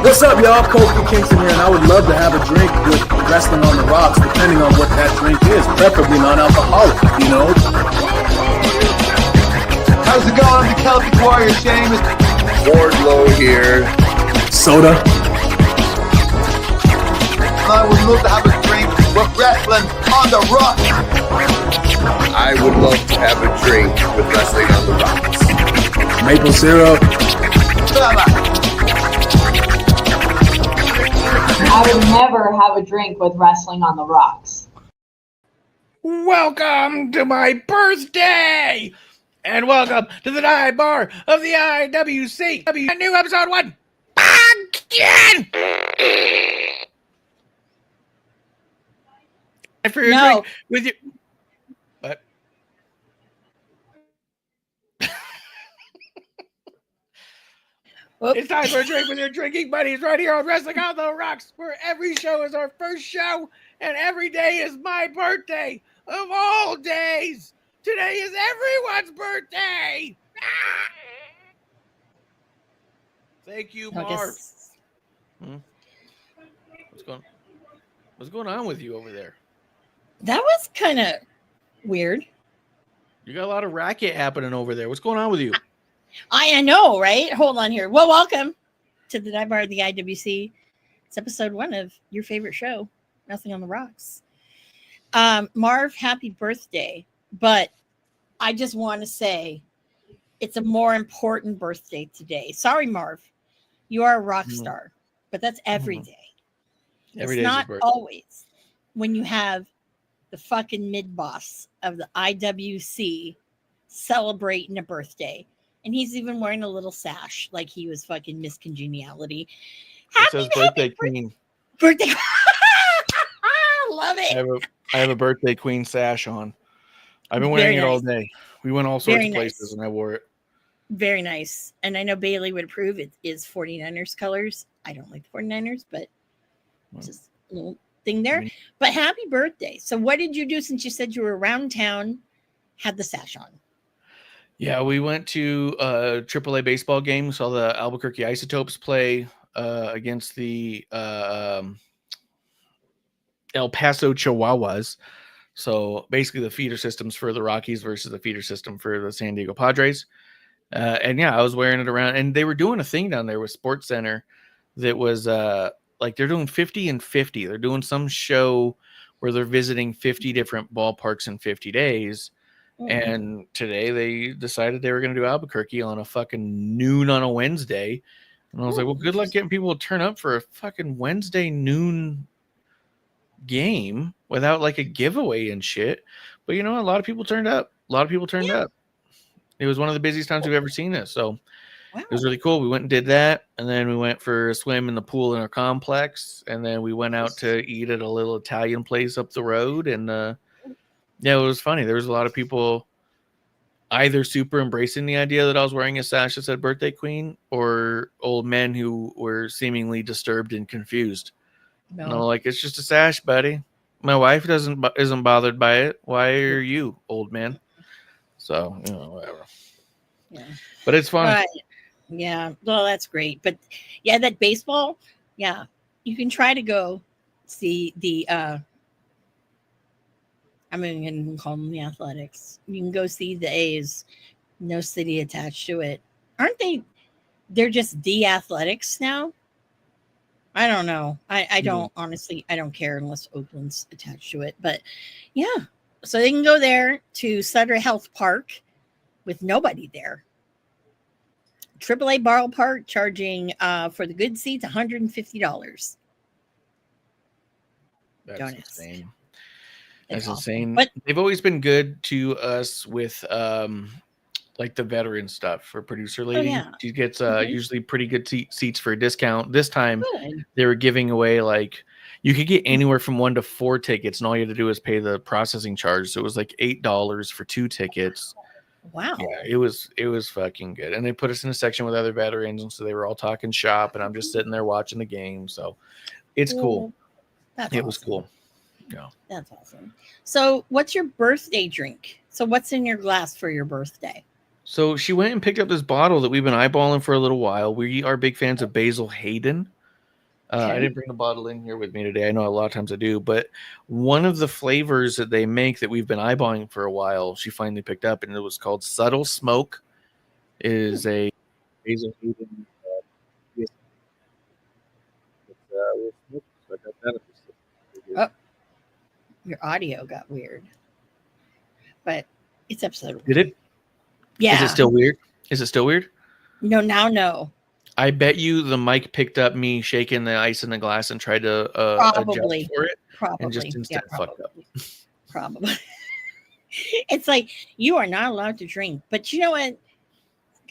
What's up, y'all? Kofi Kingston here, and I would love to have a drink with Wrestling on the Rocks, depending on what that drink is, preferably non-alcoholic, you know? How's it going? I'm the Celtic Warrior, Seamus. Wardlow here. Soda. I would love to have a drink with Wrestling on the Rocks. I would love to have a drink with Wrestling on the Rocks. Maple syrup. I would never have a drink with Wrestling on the Rocks. Welcome to my birthday! And welcome to the dive bar of the IWC. A new episode 1. Again! And for your drink with you. What? It's time for a drink with your drinking buddies right here on Wrestling on the Rocks, where every show is our first show and every day is my birthday of all days. Today is everyone's birthday. Ah! Thank you, Marv. What's going on with you over there? That was kind of weird. You got a lot of racket happening over there. What's going on with you? I know, right? Hold on here. Well, welcome to the dive bar of the IWC. It's episode 1 of your favorite show, Wrestling on the Rocks. Marv, happy birthday. But I just want to say it's a more important birthday today. Sorry, Marv. You are a rock star, but that's every day. Every it's day not always when you have the fucking mid-boss of the IWC celebrating a birthday. And he's even wearing a little sash like he was fucking Miss Congeniality. It says birthday queen. Birthday. Love it. I have a birthday queen sash on. I've been wearing it all day. We went all sorts of places and I wore it. Very nice. And I know Bailey would approve. It is 49ers colors. I don't like the 49ers, but just a little thing there. But happy birthday. So what did you do since you said you were around town, had the sash on? Yeah, we went to a AAA baseball game. Saw the Albuquerque Isotopes play against the El Paso Chihuahuas. So basically the feeder systems for the Rockies versus the feeder system for the San Diego Padres. And yeah, I was wearing it around. And they were doing a thing down there with Sports Center that was like they're doing 50 and 50. They're doing some show where they're visiting 50 different ballparks in 50 days. And today they decided they were going to do Albuquerque on a fucking noon on a Wednesday. And I was like, well, good luck getting people to turn up for a fucking Wednesday noon game without like a giveaway and shit. But you know, a lot of people turned up. It was one of the busiest times we've ever seen this. So Wow. It was really cool. We went and did that, and then we went for a swim in the pool in our complex, and then we went out to eat at a little Italian place up the road. And yeah, it was funny. There was a lot of people either super embracing the idea that I was wearing a sash that said "Birthday Queen," or old men who were seemingly disturbed and confused. And I'm No. like, it's just a sash, buddy. My wife isn't bothered by it. Why are you, old man? So, whatever. Yeah. But it's fun. Right. Yeah. Well, that's great. But yeah, that baseball, yeah. You can try to go see the I'm going to call them the Athletics. You can go see the A's. No city attached to it. Aren't they? They're just the Athletics now. I don't know. I don't honestly. I don't care unless Oakland's attached to it. But yeah, so they can go there to Sutter Health Park with nobody there. AAA ballpark charging for the good seats $150. That's Don't ask. insane. It's That's awful. insane. But They've always been good to us with like the veteran stuff for producer lady. yeah. She gets Mhm. usually pretty good seats for a discount. This time Good. they were giving away like you could get anywhere from 1 to 4 tickets, and all you had to do was pay the processing charge. So it was like $8 for 2 tickets. Wow. Yeah, it was fucking good. And they put us in a section with other veterans, and so they were all talking shop, and I'm just sitting there watching the game. So it's cool. That's It was awesome. cool. Yeah. That's awesome. So, what's your birthday drink? So, what's in your glass for your birthday? So she went and picked up this bottle that we've been eyeballing for a little while. We are big fans of Basil Hayden. I Okay. didn't bring the bottle in here with me today. I know a lot of times I do, but one of the flavors that they make that we've been eyeballing for a while, she finally picked up, and it was called Subtle Smoke. It is a Basil Hayden. Yes. With smoke, so I got that up there. Oh, your audio got weird, but it's episode. Did it? Yeah. Is it still weird? Is it still weird? No, now no. I bet you the mic picked up me shaking the ice in the glass and tried to Probably. adjust for it, Probably. and just instead fucked up. Probably. It's like you are not allowed to drink, but you know what?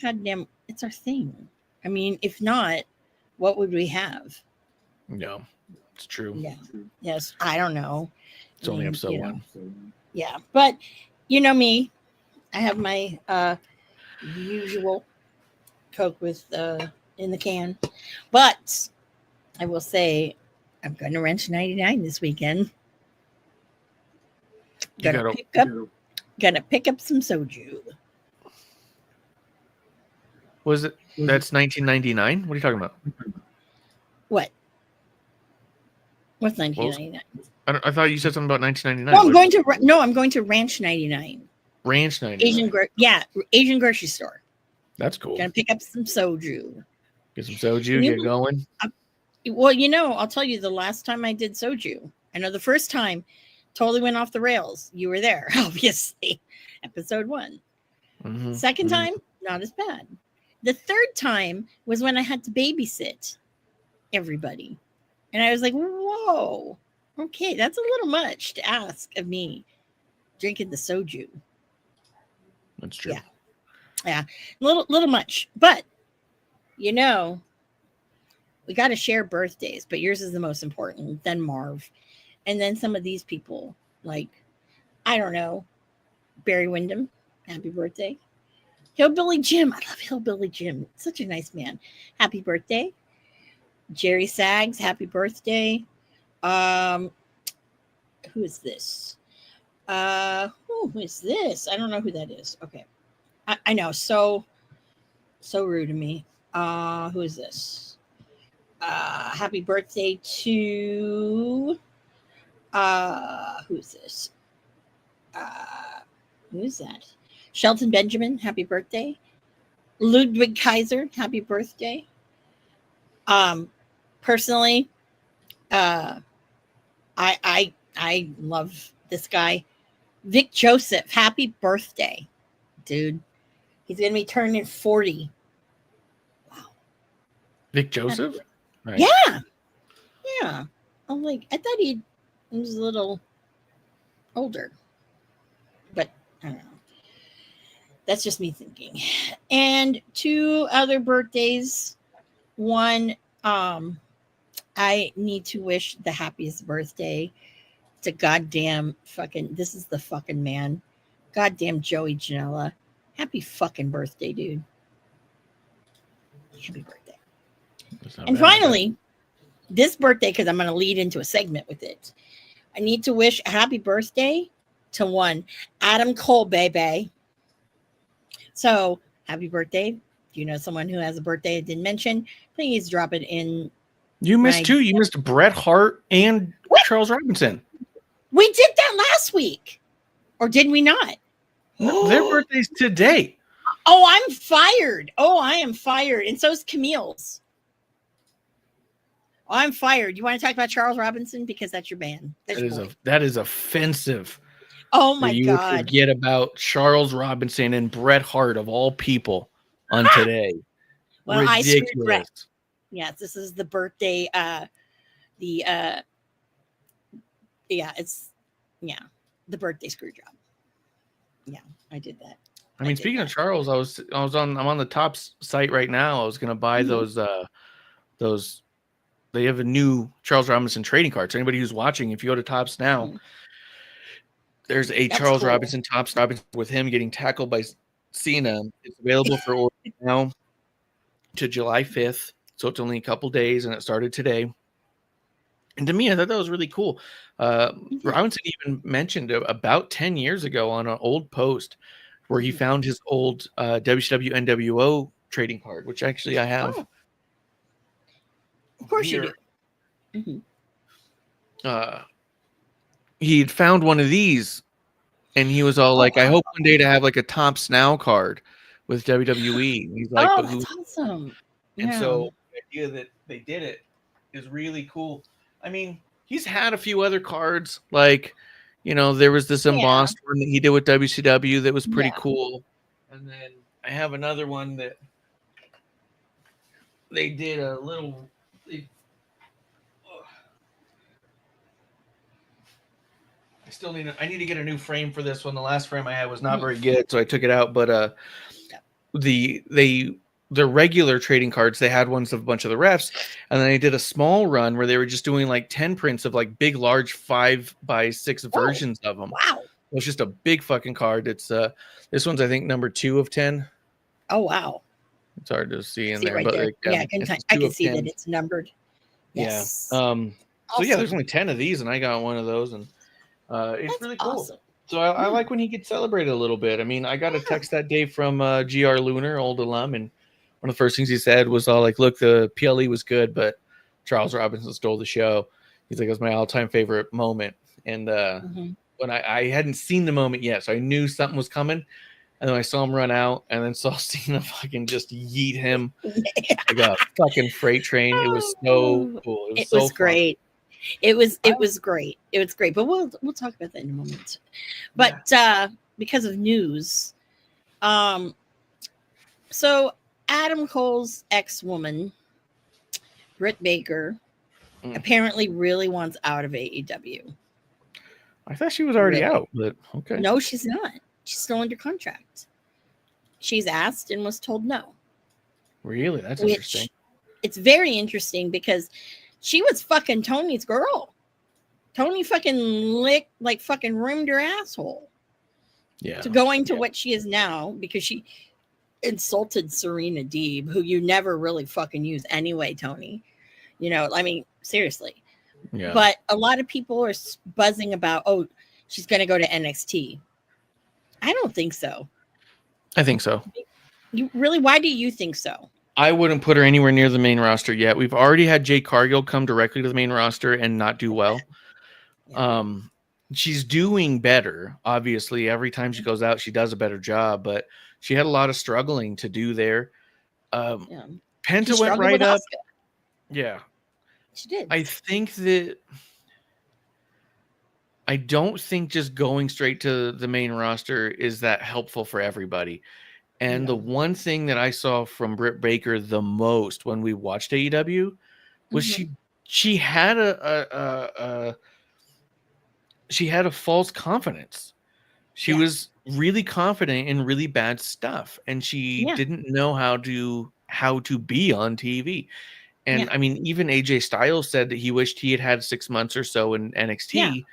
Goddamn, it's our thing. I mean, if not, what would we have? No, it's true. Yeah. Yes. I don't know. It's only episode 1. Yeah. But you know me, I have my usual Coke with in the can. But I will say I'm going to Ranch 99 this weekend. Gonna pick up some soju. Was it? That's 1999. What are you talking about? What? What's 1999? I thought you said something about 1999. No, I'm going to Ranch 99. Ranch 99. Asian grocery store. That's cool. Gonna pick up some soju. Get some soju. Get going. Well, I'll tell you the last time I did soju. I know the first time totally went off the rails. You were there, obviously. Episode 1. Mm-hmm. Second time, not as bad. The third time was when I had to babysit everybody. And I was like, whoa, okay, that's a little much to ask of me drinking the soju. That's true. Yeah. Little much. But, we got to share birthdays, but yours is the most important, then Marv. And then some of these people, like, I don't know, Barry Windham, happy birthday. Hillbilly Jim, I love Hillbilly Jim. Such a nice man. Happy birthday. Jerry Sags, happy birthday. Who is this? Who is this? I don't know who that is. Okay. I know. So rude to me. Who is this? Happy birthday to who is this? Who is that? Shelton Benjamin, happy birthday. Ludwig Kaiser, happy birthday. Personally, I love this guy. Vic Joseph, happy birthday, dude. He's gonna be turning 40. Wow. Vic Joseph? Right. Yeah. I'm like, I thought he was a little older. But I don't know. That's just me thinking. And 2 other birthdays. One, I need to wish the happiest birthday to goddamn fucking, this is the fucking man. Goddamn Joey Janela. Happy fucking birthday, dude. Happy birthday. And finally, this birthday, because I'm going to lead into a segment with it, I need to wish a happy birthday to one Adam Cole, baby. So, happy birthday. If you know someone who has a birthday I didn't mention, please drop it in. You missed 2. You missed Bret Hart and Charles Robinson. We did that last week. Or did we not? No, their birthday's today. Oh, I'm fired. Oh, I am fired. And so is Camille's. Oh, I'm fired. You want to talk about Charles Robinson? Because that's your band. That is offensive. Oh my you God. Forget about Charles Robinson and Bret Hart of all people on today. Well, ridiculous. I screwed Bret. Yes, this is the birthday. The birthday screw job. Yeah, I did that. I mean, speaking of Charles, I'm on the Topps site right now. I was gonna buy those. They have a new Charles Robinson trading card. So anybody who's watching, if you go to Topps now, there's a Charles Robinson Topps Robinson with him getting tackled by Cena. It's available for order now to July 5th. So it's only a couple days, and it started today. And to me, I thought that was really cool. Robinson even mentioned about 10 years ago on an old post where he found his old WCW NWO trading card, which actually I have. Oh. Of course you do. He'd found one of these, and he was all like, I hope one day to have like a Topps Now card with WWE. And he's like, that's awesome. And so the idea that they did it is really cool. I mean, he's had a few other cards, like, there was this embossed one that he did with WCW that was pretty cool. And then I have another one that they did a little. I need to get a new frame for this one. The last frame I had was not very good, so I took it out. But the regular trading cards, they had ones of a bunch of the refs, and then they did a small run where they were just doing like 10 prints of like big, large 5x6 versions of them. Wow. It was just a big fucking card. It's this one's I think number 2 of 10. Oh wow. It's hard to see in there, right but there. like, I can see that it's numbered. Yes. Yeah. So yeah, there's only 10 of these, and I got one of those, and it's really cool. Awesome. So I like when he gets celebrated a little bit. I mean, I got a text that day from GR Lunar, old alum, and one of the first things he said was all like, look, the PLE was good, but Charles Robinson stole the show. He's like, it was my all-time favorite moment. And when I hadn't seen the moment yet, so I knew something was coming. And then I saw him run out, and then saw Cena fucking just yeet him like a fucking freight train. It was so cool. It was great. It was great. It was great. But we'll talk about that in a moment. But because of news, so Adam Cole's ex-woman, Britt Baker, apparently really wants out of AEW. I thought she was already out, but okay. No, she's not. She's still under contract. She's asked and was told no. Really? That's interesting. It's very interesting because she was fucking Tony's girl. Tony fucking fucking roomed her asshole. Yeah. To going to what she is now because she insulted Serena Deeb, who you never really fucking use anyway, Tony. I mean, seriously. Yeah. But a lot of people are buzzing about, she's going to go to NXT. I don't think so. I think so. You really? Why do you think so? I wouldn't put her anywhere near the main roster yet. We've already had Jade Cargill come directly to the main roster and not do well. Yeah. She's doing better. Obviously, every time she goes out, she does a better job. But she had a lot of struggling to do there. Penta went right up. Yeah, she did. I don't think just going straight to the main roster is that helpful for everybody. And the one thing that I saw from Britt Baker the most when we watched AEW was she had a false confidence. She was really confident in really bad stuff, and she didn't know how to be on TV. And I mean, even AJ Styles said that he wished he had 6 months or so in NXT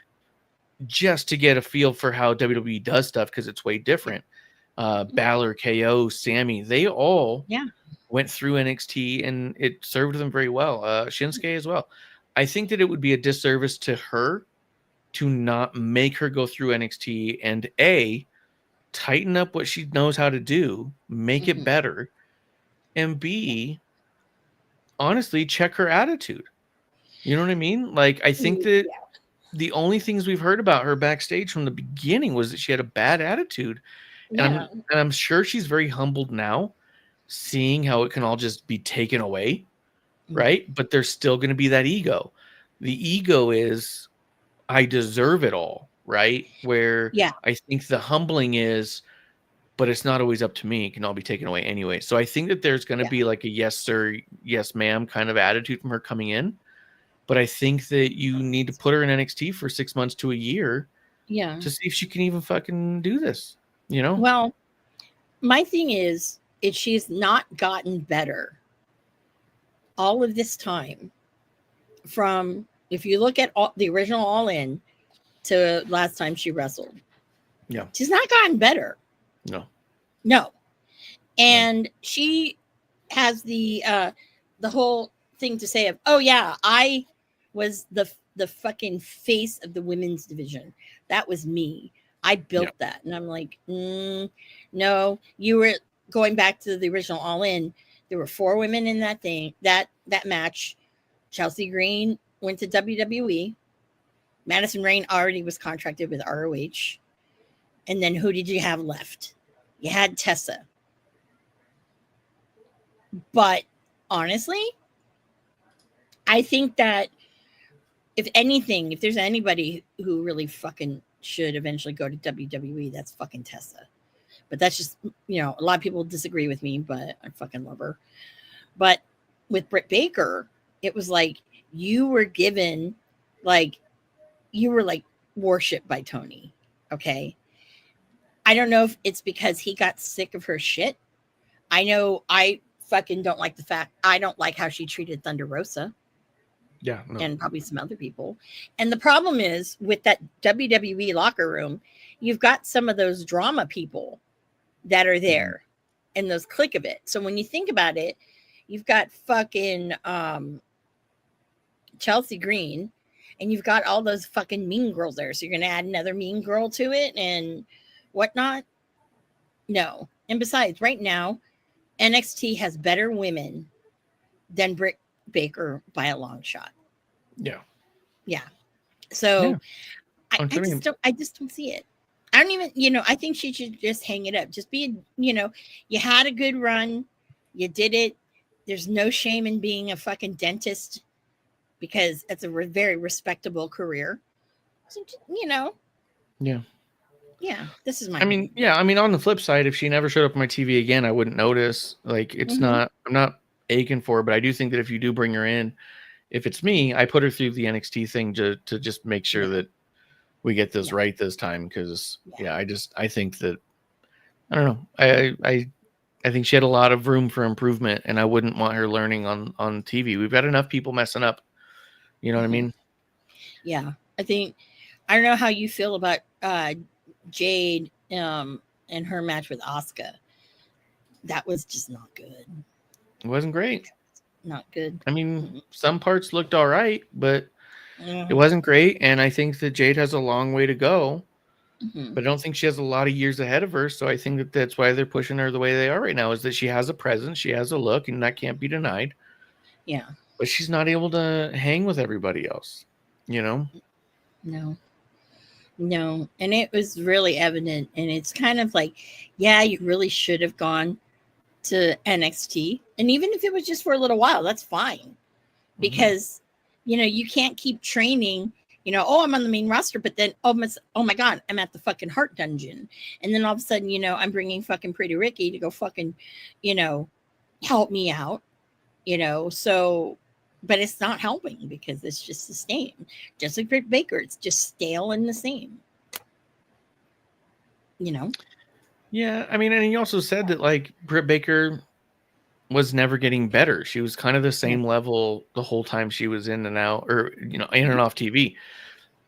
just to get a feel for how WWE does stuff, because it's way different. Balor, KO, Sammy, they all went through NXT, and it served them very well. Shinsuke as well. I think that it would be a disservice to her to not make her go through NXT and tighten up what she knows how to do, make it better, and B, honestly, check her attitude. You know what I mean? Like, I think that the only things we've heard about her backstage from the beginning was that she had a bad attitude. And I'm sure she's very humbled now, seeing how it can all just be taken away, right? But there's still going to be that ego. The ego is, I deserve it all, right? Where I think the humbling is, but it's not always up to me. It can all be taken away anyway. So I think that there's going to be like a yes, sir, yes, ma'am kind of attitude from her coming in. But I think that you need to put her in NXT for 6 months to a year to see if she can even fucking do this, you know? Well, my thing is she's not gotten better all of this time from, if you look at the original All In to last time she wrestled. Yeah. She's not gotten better. No. And she has the whole thing to say of, oh yeah, I was the fucking face of the women's division. That was me. I built that. And I'm like, no, you were going back to the original All In. There were 4 women in that thing, that match. Chelsea Green went to WWE. Madison Rayne already was contracted with ROH. And then who did you have left? You had Tessa. But honestly, I think that if anything, if there's anybody who really fucking should eventually go to WWE, that's fucking Tessa. But that's just, you know, a lot of people disagree with me, but I fucking love her. But with Britt Baker, it was like you were given, like, you were like worshipped by Tony. Okay. I don't know if it's because he got sick of her shit. I know I fucking don't like the fact, I don't like how she treated Thunder Rosa. Yeah. No. And probably some other people. And the problem is with that WWE locker room, you've got some of those drama people that are there and those click of it. So when you think about it, you've got fucking Chelsea Green and you've got all those fucking mean girls there. So you're going to add another mean girl to it and whatnot. No. And besides, right now, NXT has better women than Britt Baker by a long shot. Yeah. So I just don't see it. I don't even, you know, I think she should just hang it up. Just be, you know, you had a good run. You did it. There's no shame in being a fucking dentist because it's a very respectable career. So, you know. Yeah. This is my opinion. I mean, on the flip side, if she never showed up on my TV again, I wouldn't notice. Like, it's not, I'm not aching for her, but I do think that if you do bring her in, if it's me, I put her through the NXT thing to just make sure that we get this right this time. Because I think that, I don't know. I think she had a lot of room for improvement, and I wouldn't want her learning on TV. We've got enough people messing up. You know what I mean? Yeah. I don't know how you feel about Jade and her match with Asuka. That was just not good. It wasn't great. Not good. I mean, some parts looked all right, but it wasn't great. And I think that Jade has a long way to go, but I don't think she has a lot of years ahead of her. So I think that that's why they're pushing her the way they are right now, is that she has a presence, she has a look, and that can't be denied. Yeah. But she's not able to hang with everybody else, you know? No. And it was really evident. And it's kind of like, yeah, you really should have gone to NXT. And even if it was just for a little while, that's fine. Because, you know, you can't keep training, you know, oh, I'm on the main roster, but then, oh my God, I'm at the fucking Heart Dungeon. And then all of a sudden, you know, I'm bringing fucking Pretty Ricky to go fucking, you know, help me out, you know. So, but it's not helping because it's just the same. Just like Britt Baker, it's just stale and the same. You know? Yeah, I mean, and he also said that like Britt Baker was never getting better. She was kind of the same level the whole time she was in and out, or in and off TV.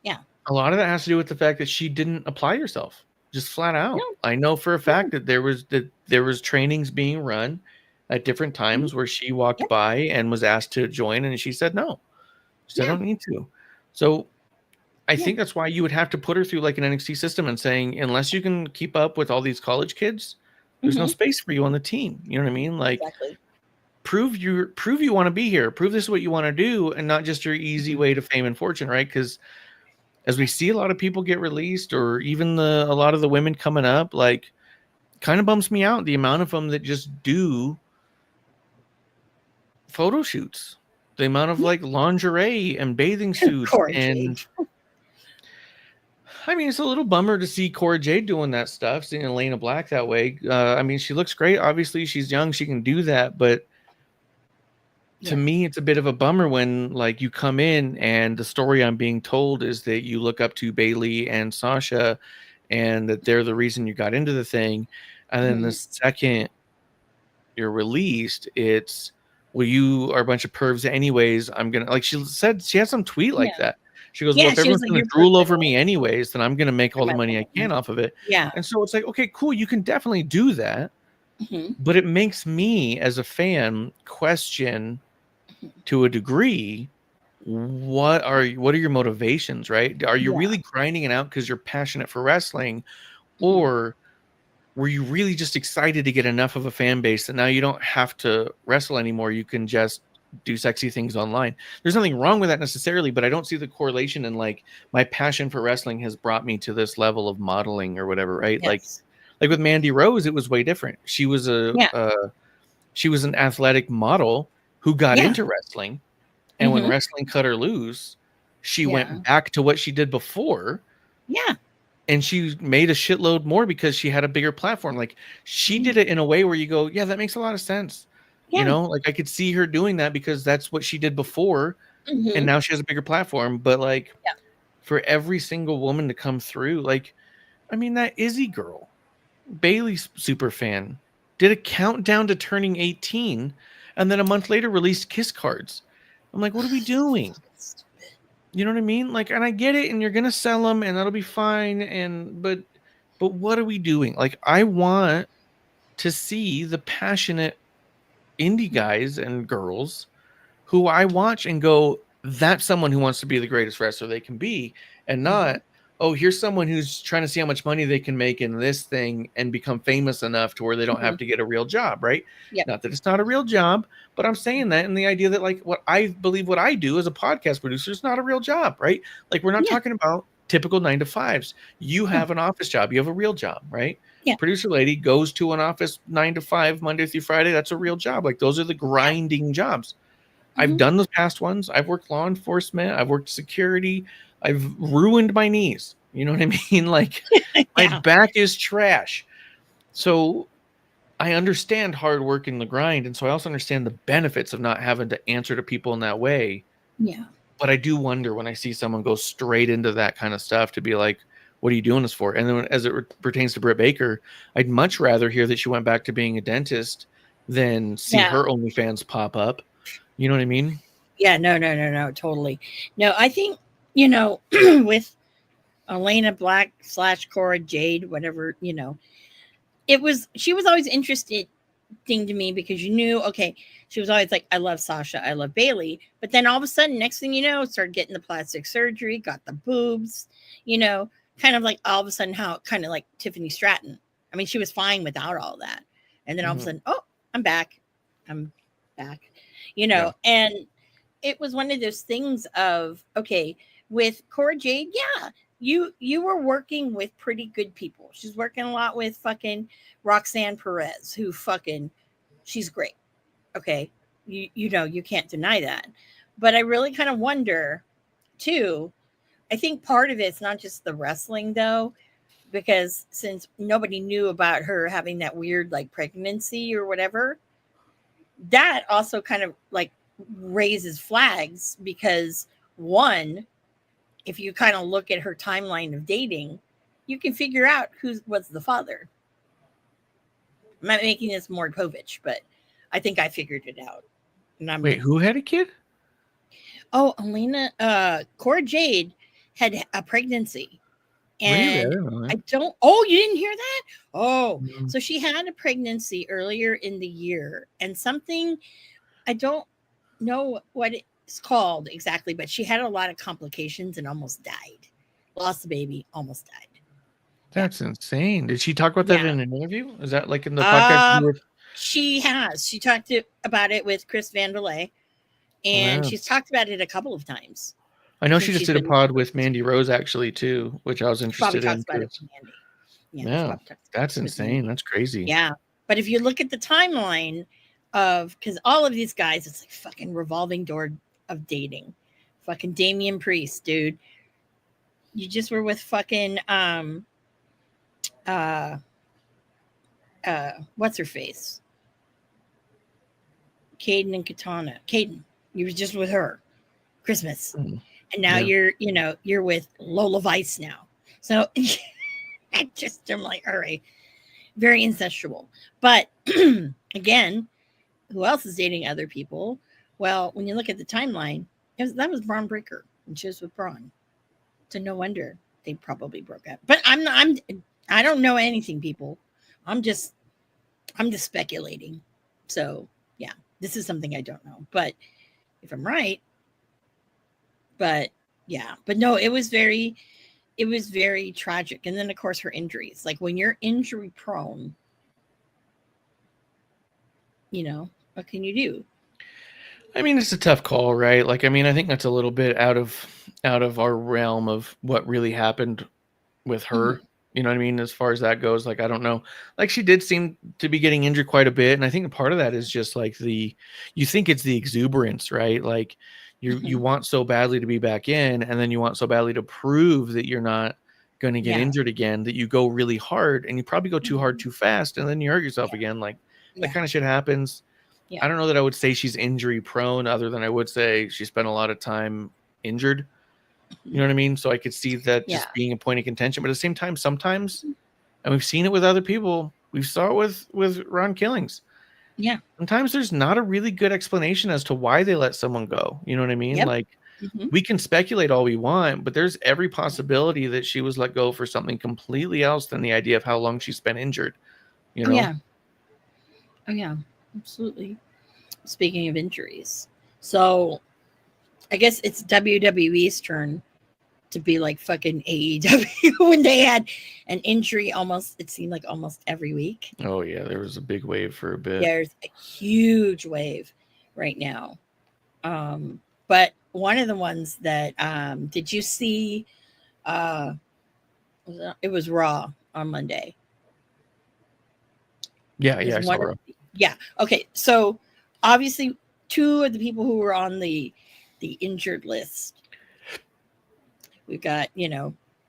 Yeah. A lot of that has to do with the fact that she didn't apply herself, just flat out. No. I know for a fact that there was trainings being run at different times where she walked Yep. by and was asked to join, and she said no. She said, I don't need to. So I think that's why you would have to put her through like an NXT system and saying, unless you can keep up with all these college kids, there's no space for you on the team. You know what I mean? Like, Exactly. prove you want to be here. Prove this is what you want to do, and not just your easy way to fame and fortune, right? Because as we see a lot of people get released, or even a lot of the women coming up, like, kind of bums me out the amount of them that just do photo shoots, the amount of like lingerie and bathing suits. And I mean, it's a little bummer to see Cora Jade doing that stuff, seeing Elena Black that way. I mean, she looks great. Obviously, she's young. She can do that. But to me, it's a bit of a bummer when like you come in and the story I'm being told is that you look up to Bailey and Sasha and that they're the reason you got into the thing. And then the second you're released, it's, well, you are a bunch of pervs anyways. I'm going to, like, she said, she had some tweet like that. She goes, well, if everyone's going to drool over me anyways, then I'm going to make all the money I can off of it. Yeah. And so it's like, okay, cool. You can definitely do that. But it makes me as a fan question to a degree, what are your motivations, right? Are you really grinding it out because you're passionate for wrestling, or were you really just excited to get enough of a fan base that now you don't have to wrestle anymore? You can just do sexy things online. There's nothing wrong with that necessarily, but I don't see the correlation in like my passion for wrestling has brought me to this level of modeling or whatever, right? Like with Mandy Rose, it was way different. She was she was an athletic model who got into wrestling, and when wrestling cut her loose, she went back to what she did before. Yeah. And she made a shitload more because she had a bigger platform. Like, she did it in a way where you go, yeah, that makes a lot of sense. You know, like I could see her doing that because that's what she did before. And now she has a bigger platform. But like for every single woman to come through, like, I mean, that Izzy girl, Bailey's super fan, did a countdown to turning 18 and then a month later released kiss cards. I'm like, what are we doing? You know what I mean? Like, and I get it, and you're gonna sell them, and that'll be fine. And but what are we doing? Like, I want to see the passionate indie guys and girls who I watch and go, that's someone who wants to be the greatest wrestler they can be, and not, oh, here's someone who's trying to see how much money they can make in this thing and become famous enough to where they don't have to get a real job, right? Not that it's not a real job, but I'm saying that in the idea that like what I believe what I do as a podcast producer is not a real job, right? Like, we're not talking about typical 9-to-5s. You have an office job. You have a real job, right? Producer lady goes to an office 9 to 5, Monday through Friday. That's a real job. Like, those are the grinding jobs. I've done those past ones. I've worked law enforcement. I've worked security. I've ruined my knees. You know what I mean? Like, my back is trash. So I understand hard work and the grind. And so I also understand the benefits of not having to answer to people in that way. Yeah. But I do wonder when I see someone go straight into that kind of stuff to be like, what are you doing this for? And then as it pertains to Britt Baker, I'd much rather hear that she went back to being a dentist than see her OnlyFans pop up. You know what I mean? Yeah, no, totally. No, I think, with Elena Black / Cora Jade, whatever, she was always interesting to me because you knew, okay, she was always like, I love Sasha, I love Bailey. But then all of a sudden, next thing you know, started getting the plastic surgery, got the boobs, kind of like all of a sudden how kind of like Tiffany Stratton. I mean, she was fine without all that. And then all of a sudden, oh, I'm back. And it was one of those things of, okay, with Cora Jade, you were working with pretty good people. She's working a lot with fucking Roxanne Perez, who she's great. Okay. You can't deny that. But I really kind of wonder too, I think part of it's not just the wrestling though, because since nobody knew about her having that weird like pregnancy or whatever, that also kind of like raises flags because one, if you kind of look at her timeline of dating, you can figure out who was the father. I'm not making this more Povich, but I think I figured it out. And Wait, who had a kid? Elena, Cora Jade had a pregnancy. Really? I And didn't know that. you didn't hear that? Oh, No. so she had a pregnancy earlier in the year and something, I don't know what it's called exactly, but she had a lot of complications and almost died. Lost the baby, almost died. That's insane. Did she talk about that in an interview? Is that like in the podcast? She has. She talked about it with Chris Vanderlei, and Wow. she's talked about it a couple of times. I know since she just she's did a been- pod with Mandy Rose actually too, which I was She probably interested talks in. about it with Mandy. Yeah, she Yeah, probably talks that's with insane. Mandy. That's crazy. Yeah. But if you look at the timeline of, because all of these guys, it's like fucking revolving door of dating. Fucking Damian Priest, dude. You just were with fucking what's her face? Caden and Katana. Caden, you were just with her. Christmas. Mm. And now Yeah. you're with Lola Vice now. So I'm like, all right, very incestual. But again, who else is dating other people? Well, when you look at the timeline, that was Braun Breaker, and she was with Braun. So no wonder they probably broke up. But I don't know anything, people. I'm just speculating. So yeah, this is something I don't know. But if I'm right, but yeah, but no, it was very tragic. And then of course her injuries. Like when you're injury prone, what can you do? I mean, it's a tough call, right? Like, I mean, I think that's a little bit out of our realm of what really happened with her. Mm-hmm. You know what I mean? As far as that goes, like, I don't know. Like, she did seem to be getting injured quite a bit, and I think a part of that is just like you think it's the exuberance, right? Like, you want so badly to be back in, and then you want so badly to prove that you're not going to get injured again that you go really hard, and you probably go too hard too fast, and then you hurt yourself again. Like, that kind of shit happens. Yeah. I don't know that I would say she's injury prone, other than I would say she spent a lot of time injured. You know what I mean? So I could see that just being a point of contention. But at the same time, sometimes, and we've seen it with other people, we saw it with Ron Killings. Yeah. Sometimes there's not a really good explanation as to why they let someone go. You know what I mean? Yep. Like, we can speculate all we want, but there's every possibility that she was let go for something completely else than the idea of how long she spent injured. You know? Oh yeah, absolutely. Speaking of injuries, so I guess it's WWE's turn to be like fucking AEW when they had an injury it seemed like almost every week. Oh yeah, there was a big wave for a bit. There's a huge wave right now. But one of the ones that did you see it was Raw on Monday. Yeah, I saw Raw. Yeah. Okay. So obviously, two of the people who were on the injured list, we've got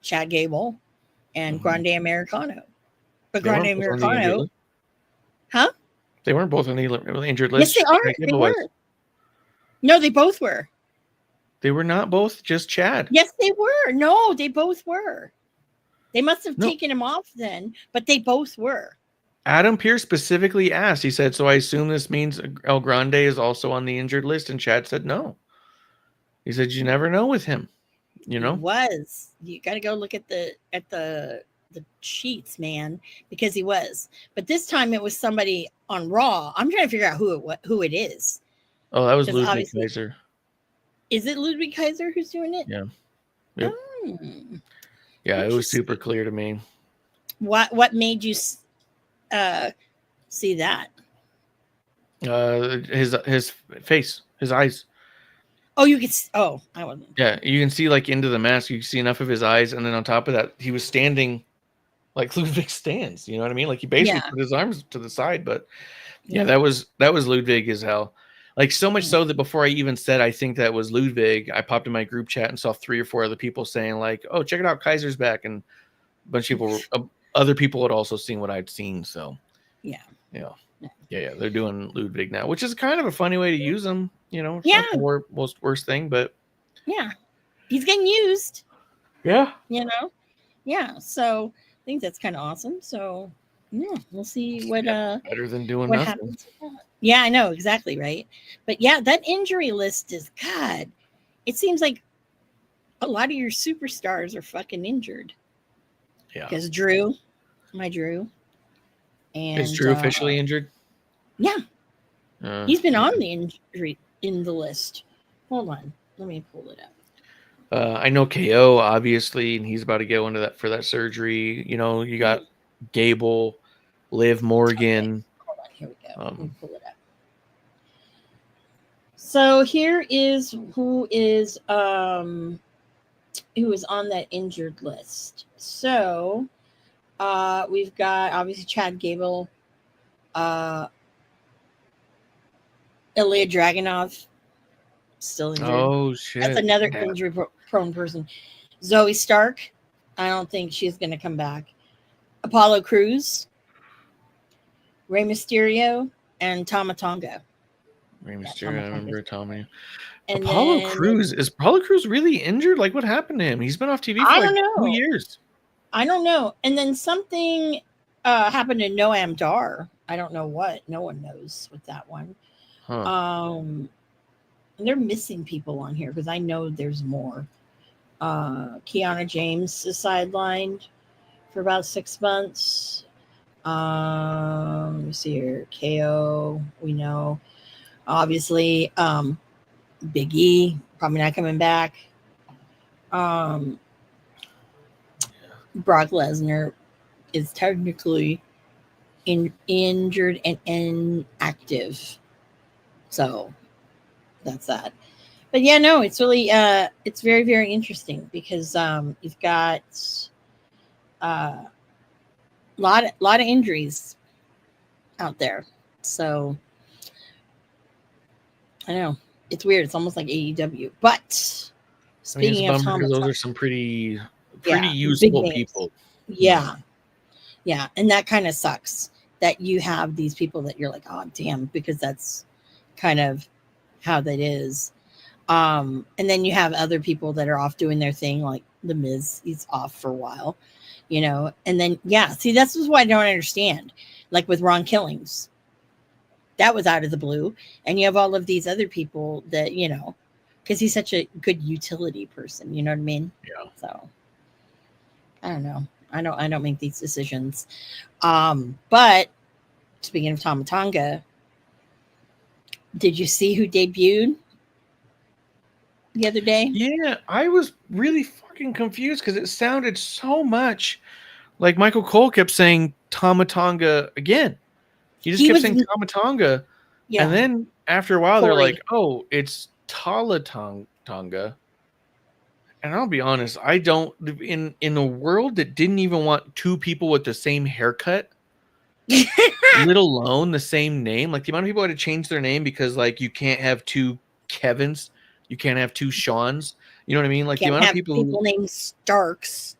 Chad Gable and Grande Americano. But Grande Americano, huh? They weren't both on the injured list. Yes, they are. They were. No, they both were. They were not both, just Chad. Yes, they were. No, they both were. They must have taken him off then, but they both were. Adam Pearce specifically asked, he said, so I assume this means El Grande is also on the injured list? And Chad said no. He said, you never know with him. You know? He was. You got to go look at the sheets, man, because he was. But this time it was somebody on Raw. I'm trying to figure out who it is. Oh, that was Ludwig Kaiser. Is it Ludwig Kaiser who's doing it? Yeah. Yep. Oh, yeah, it was super clear to me. What made you see that? His face, his eyes. Oh, you could. Oh, I wasn't. Yeah, you can see like into the mask. You can see enough of his eyes, and then on top of that, he was standing like Ludwig stands. You know what I mean? Like he basically put his arms to the side. But yeah, that was Ludwig as hell. Like so much so that before I even said I think that was Ludwig, I popped in my group chat and saw 3 or 4 other people saying like, "Oh, check it out, Kaiser's back," and a bunch of people, other people had also seen what I'd seen. So yeah, they're doing Ludwig now, which is kind of a funny way to use him. You know, it's not the worst thing, but yeah, he's getting used. Yeah, Yeah, so I think that's kind of awesome. So yeah, we'll see what Better than doing what nothing. happens with that. Yeah, I know exactly, right? But yeah, that injury list is God. It seems like a lot of your superstars are fucking injured. Yeah. Because Drew, my Drew, and Is Drew officially injured? yeah, he's been yeah. on the injury in the list. Hold on, let me pull it up. I know KO obviously, and he's about to go into that for that surgery. You know, you got Gable, Liv Morgan. Okay. Hold on, here we go. Let me pull it up. So here is who is on that injured list. So we've got obviously Chad Gable, Ilya Dragunov, still injured. Oh shit! That's another injury prone person. Zoe Stark, I don't think she's going to come back. Apollo Crews, Rey Mysterio, and Tama Tonga. Rey Mysterio, I remember Tommy. And Apollo then, Crews, is Apollo Crews really injured? Like, what happened to him? He's been off TV for I like don't know. 2 years. I don't know. And then something happened to Noam Dar. I don't know what. No one knows with that one. Huh. And they're missing people on here because I know there's more. Kiana James is sidelined for about 6 months. Let me see here. KO, we know. Obviously, Big E, probably not coming back. Brock Lesnar is technically injured and inactive. So that's that. But yeah, no, it's really it's very, very interesting because you've got lot of injuries out there. So I know it's weird. It's almost like AEW. But speaking of Tom, those are some pretty yeah, useful people. Yeah. Yeah. And that kind of sucks that you have these people that you're like, oh damn, because that's kind of how that is. And then you have other people that are off doing their thing, like the Miz, he's off for a while, you know. And then yeah, see, that's what I don't understand. Like with Ron Killings, that was out of the blue, and you have all of these other people that, you know, because he's such a good utility person, you know what I mean? Yeah. So I don't know. I don't make these decisions. But speaking of Tama Tonga, did you see who debuted the other day? Yeah, I was really fucking confused because it sounded so much like Michael Cole kept saying Tama Tonga again. He just kept saying Tama Tonga. Yeah. And then after a while, they're like, oh, it's Tala Tonga. And I'll be honest, I don't, in a world that didn't even want two people with the same haircut, let alone the same name, like the amount of people had to change their name because like you can't have two Kevins, you can't have two Seans, you know what I mean? Like the amount of people named Starks.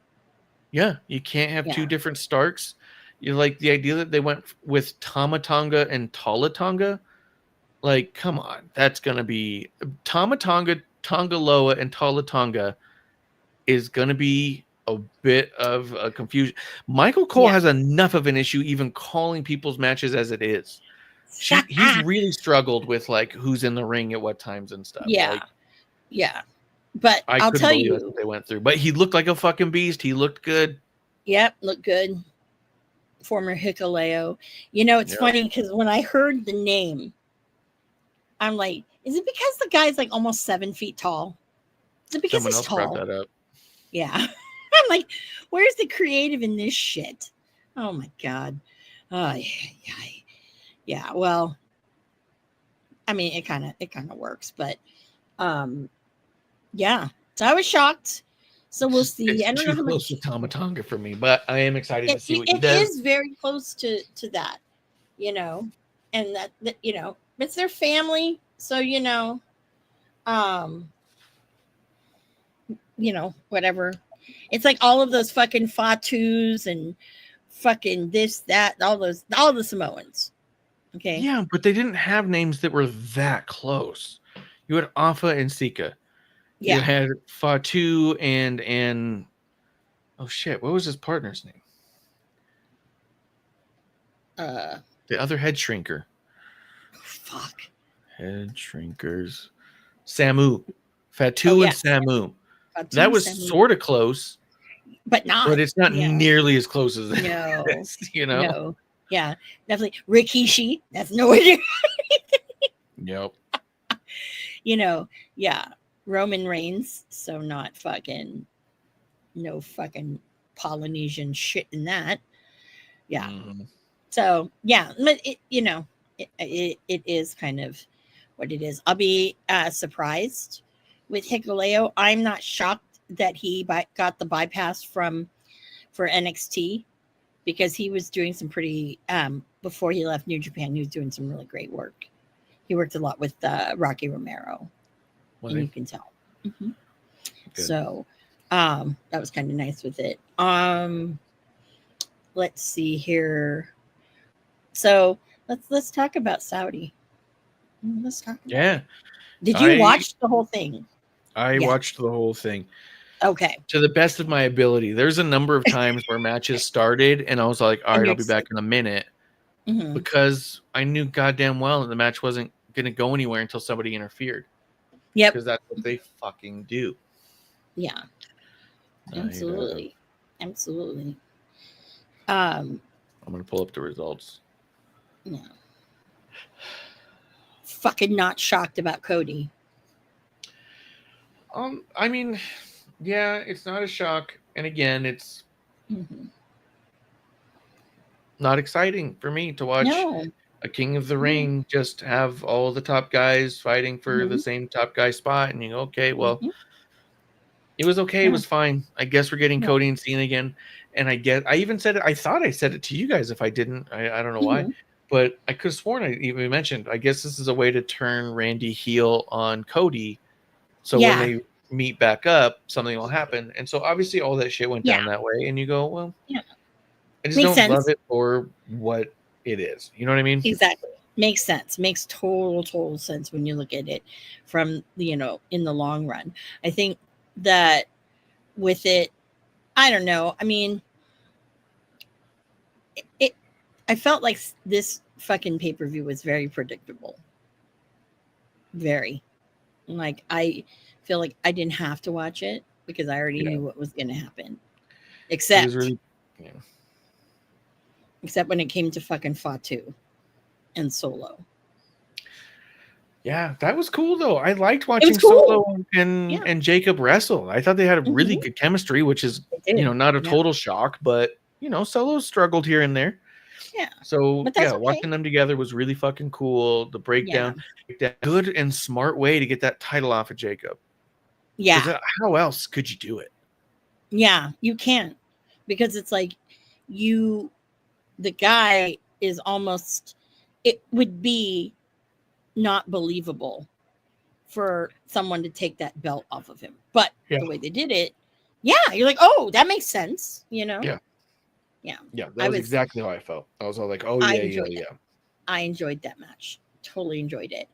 Yeah, you can't have two different Starks. You like the idea that they went with Tama Tonga and Tala Tonga. Like, come on, that's gonna be Tama Tonga, Tongaloa, and Tala Tonga is gonna be a bit of a confusion. Michael Cole has enough of an issue even calling people's matches as it is. He's really struggled with like who's in the ring at what times and stuff. Yeah, like, yeah. But I'll tell you what they went through. But he looked like a fucking beast. He looked good. Yep, looked good. Former Hikuleo. You know, it's funny because when I heard the name, I'm like, is it because the guy's like almost 7 feet tall? Is it because he's tall? Brought that up. Yeah. I'm like, where's the creative in this shit? Oh my God. Yeah. Well, I mean, it kind of works, but yeah. So I was shocked. So we'll see. It's I don't know how close to Tama Tonga for me, but I am excited to see what he does. It is very close to that, you know, and that you know, it's their family, so you know, whatever. It's like all of those fucking Fatus and fucking this, that, all the Samoans. Okay. Yeah, but they didn't have names that were that close. You had Afa and Sika. Yeah. You had Fatu and Oh shit! What was his partner's name? The other head shrinker. Fuck. Head shrinkers. Samu. Fatu Oh, and yeah. Samu. Fatu That was Samu. sort of close, But not. but it's not Yeah. nearly as close as No. this, you know? No. Yeah, definitely. Rikishi. That's nowhere near. Yep. Yeah. Roman Reigns. So not fucking, no fucking Polynesian shit in that. Yeah. Mhm. So yeah, but it is kind of what it is. I'll be surprised with Hikuleo. I'm not shocked that he got the bypass for NXT because he was doing some pretty before he left New Japan. He was doing some really great work. He worked a lot with Rocky Romero, Was and he? you can tell. Mhm. Good. So that was kind of nice with it. Let's see here. So let's talk about Saudi. Let's talk. About Yeah. it. Did you I- watch the whole thing? I Yeah. watched the whole thing Okay. to the best of my ability. There's a number of times where matches started and I was like, all And right, you're I'll be just back in a minute, Mhm. because I knew goddamn well that the match wasn't going to go anywhere until somebody interfered. Yep. Because that's what they fucking do. Yeah. I, Absolutely. Absolutely. I'm going to pull up the results. Yeah. Fucking not shocked about Cody. I mean, yeah, it's not a shock. And again, it's Mhm. not exciting for me to watch No. a King of the Ring just have all the top guys fighting for the Mhm. same top guy spot. And you go, okay, well, Mhm. it was okay. Yeah. It was fine. I guess we're getting Yeah. Cody and Cena again. And I even said it. I thought I said it to you guys. If I didn't, I don't know why, Mhm. but I could have sworn I even mentioned, I guess this is a way to turn Randy heel on Cody. So when Yeah. they meet back up, something will happen. And so obviously all that shit went down that way. And you go, well, Yeah. I just Makes don't sense. love it for what it is. You know what I mean? Exactly. Makes sense. Makes total sense when you look at it from, in the long run. I think that with it, I don't know. I mean, I felt like this fucking pay-per-view was very predictable. Very. Like, I feel like I didn't have to watch it because I already knew what was going to happen. It Except was really, yeah. except when it came to fucking Fatu and Solo. Yeah, that was cool though. I liked watching cool. Solo and Jacob wrestle. I thought they had a really Mhm. good chemistry, which is They did. not a Yeah. total shock, but Solo struggled here and there. Yeah. So But that's okay. watching them together was really fucking cool. The breakdown, good and smart way to get that title off of Jacob. Yeah. 'Cause how else could you do it? Yeah, you can't, because it's like the guy is almost, it would be not believable for someone to take that belt off of him. But Yeah. the way they did it, you're like, oh, that makes sense, Yeah. Yeah. Yeah, that was exactly how I felt. I was all like, oh I yeah, enjoyed yeah, it. yeah. I enjoyed that match. Totally enjoyed it.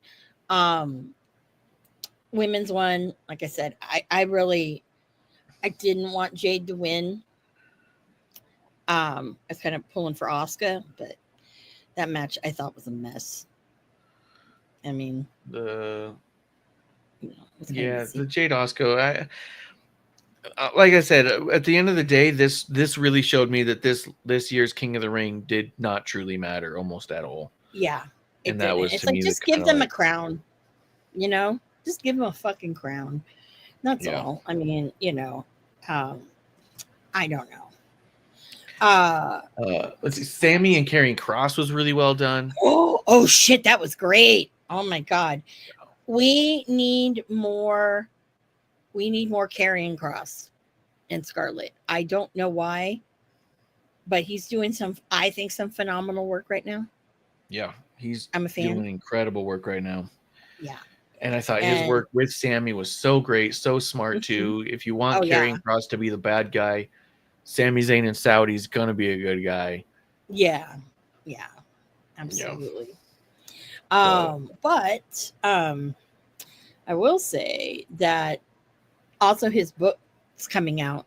Women's one, like I said, I didn't want Jade to win. I was kind of pulling for Asuka, but that match I thought was a mess. I mean, The it was kind of messy. the Jade Osco. Like I said, at the end of the day, this really showed me that this year's King of the Ring did not truly matter almost at all. Yeah, And that was, it's to like, me, just the give kinda them a like, crown, just give them a fucking crown. That's Yeah. all. I mean, I don't know. Let's see. Sammy and Karrion Cross was really well done. Oh shit, that was great. Oh my god. We need more Karrion Cross and Scarlett. I don't know why, but he's doing some phenomenal work right now. Yeah, he's I'm a fan. doing incredible work right now. Yeah. And I thought his work with Sammy was so great, so smart too. If you want Karrion Cross to be the bad guy, Sami Zayn and Saudi's gonna be a good guy. Yeah, absolutely. But I will say that also his book's coming out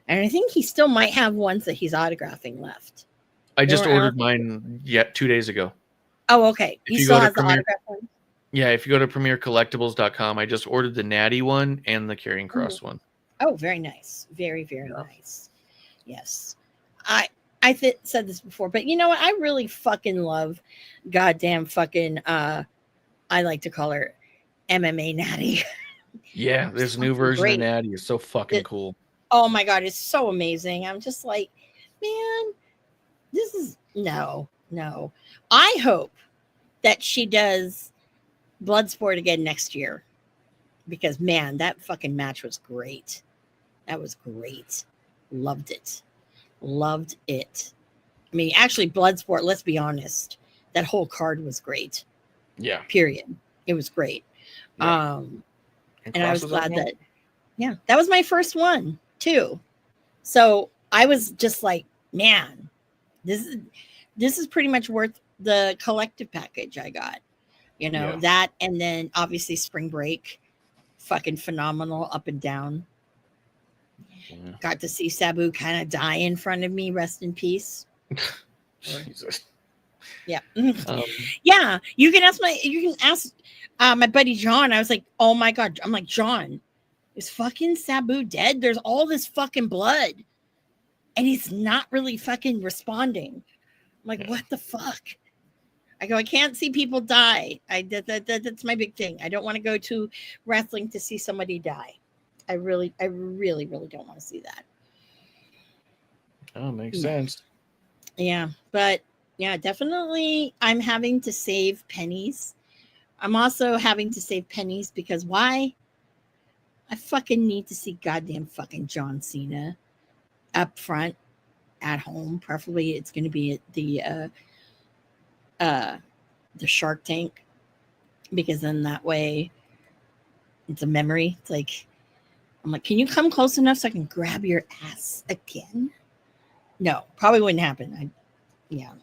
And I think he still might have ones that he's autographing left. I just They were out ordered there. mine 2 days ago. Oh, okay. If He you still go to has the Premier, autograph one. yeah, if you go to premiercollectibles.com, I just ordered the Natty one and the Carrying Mm-hmm. Cross one. Oh, very nice. Very, very Yeah. nice. Yes. Said this before, but you know what? I really fucking love goddamn fucking I like to call her MMA Natty. Yeah, this new Fucking version great. of Natty is so fucking cool. Oh my god, it's so amazing. I'm just like, man, this is no. I hope that she does Bloodsport again next year. Because man, that fucking match was great. That was great. Loved it. I mean, actually, Bloodsport, let's be honest, that whole card was great. Yeah. Period. It was great. Yeah. And I was glad that, yeah, that was my first one too. So I was just like, man, this is pretty much worth the collective package I got. You know, that, and then obviously Spring Break, fucking phenomenal, up and down. Yeah. Got to see Sabu kind of die in front of me. Rest in peace. Jesus. Yeah. Yeah. You can ask my buddy John. I was like, oh my God. I'm like, John, is fucking Sabu dead? There's all this fucking blood. And he's not really fucking responding. I'm like, what the fuck? I go, I can't see people die. That's my big thing. I don't want to go to wrestling to see somebody die. I really don't want to see that. Oh, makes sense. Yeah, but yeah, definitely I'm having to save pennies. I'm also having to save pennies because why? I fucking need to see goddamn fucking John Cena up front at home. Preferably it's going to be at the Shark Tank, because then that way it's a memory. It's like, I'm like, can you come close enough so I can grab your ass again? No, probably wouldn't happen. Yeah,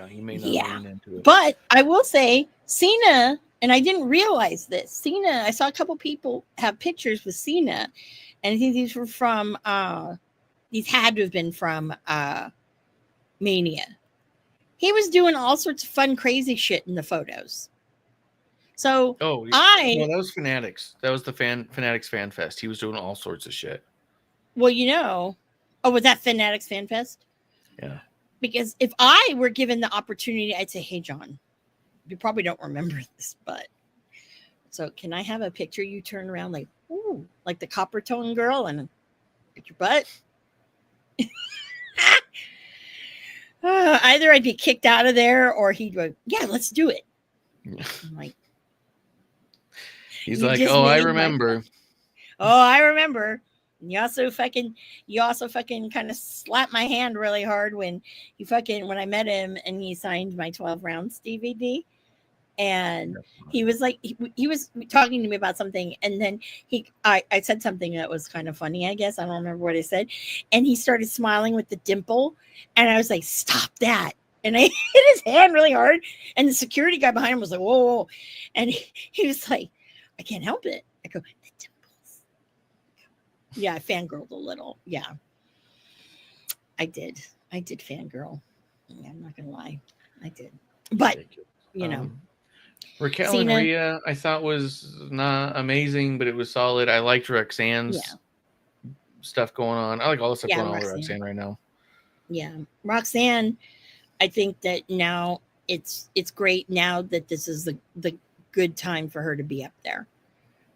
he may not lean into it. But I will say Cena, and I didn't realize this. Cena, I saw a couple people have pictures with Cena, and I think these were from these had to have been from Mania. He was doing all sorts of fun, crazy shit in the photos. So no, that was Fanatics. That was the Fanatics Fan Fest. He was doing all sorts of shit. Well, was that Fanatics Fan Fest? Yeah. Because if I were given the opportunity, I'd say, hey, John, you probably don't remember this, but so can I have a picture you turn around like, ooh, like the copper tone girl and get your butt? Either I'd be kicked out of there or he'd go, yeah, let's do it. I'm like, he's like, oh, I remember. Oh, I remember. And you also fucking kind of slapped my hand really hard when I met him and he signed my 12 rounds DVD. And he was like, he was talking to me about something. And then I said something that was kind of funny, I guess. I don't remember what I said. And he started smiling with the dimple. And I was like, stop that. And I hit his hand really hard. And the security guy behind him was like, whoa. And he was like, I can't help it. I go, the dimples. Yeah, I fangirled a little. Yeah. I did fangirl. Yeah, I'm not going to lie. I did. But, Raquel and Rhea, I thought was not amazing, but it was solid. I liked Roxanne's stuff going on. I like all the stuff going on with Roxanne right now. Yeah, Roxanne, I think that now it's great now that this is the good time for her to be up there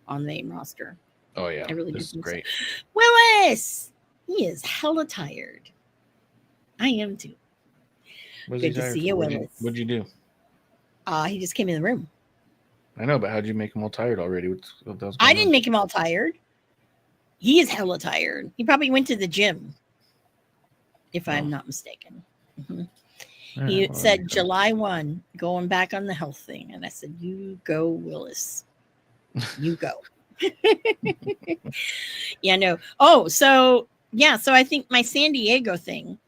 on the main roster. Oh yeah, I really this is great. Willis, he is hella tired. I am too. Good to see you, Willis. What'd you do? He just came in the room. I know, but how'd you make him all tired already? I didn't make him all tired. He is hella tired. He probably went to the gym, if I'm not mistaken. Mm-hmm. He said July 1, going back on the health thing. And I said, you go, Willis. You go. Yeah, no. Oh, so I think my San Diego thing,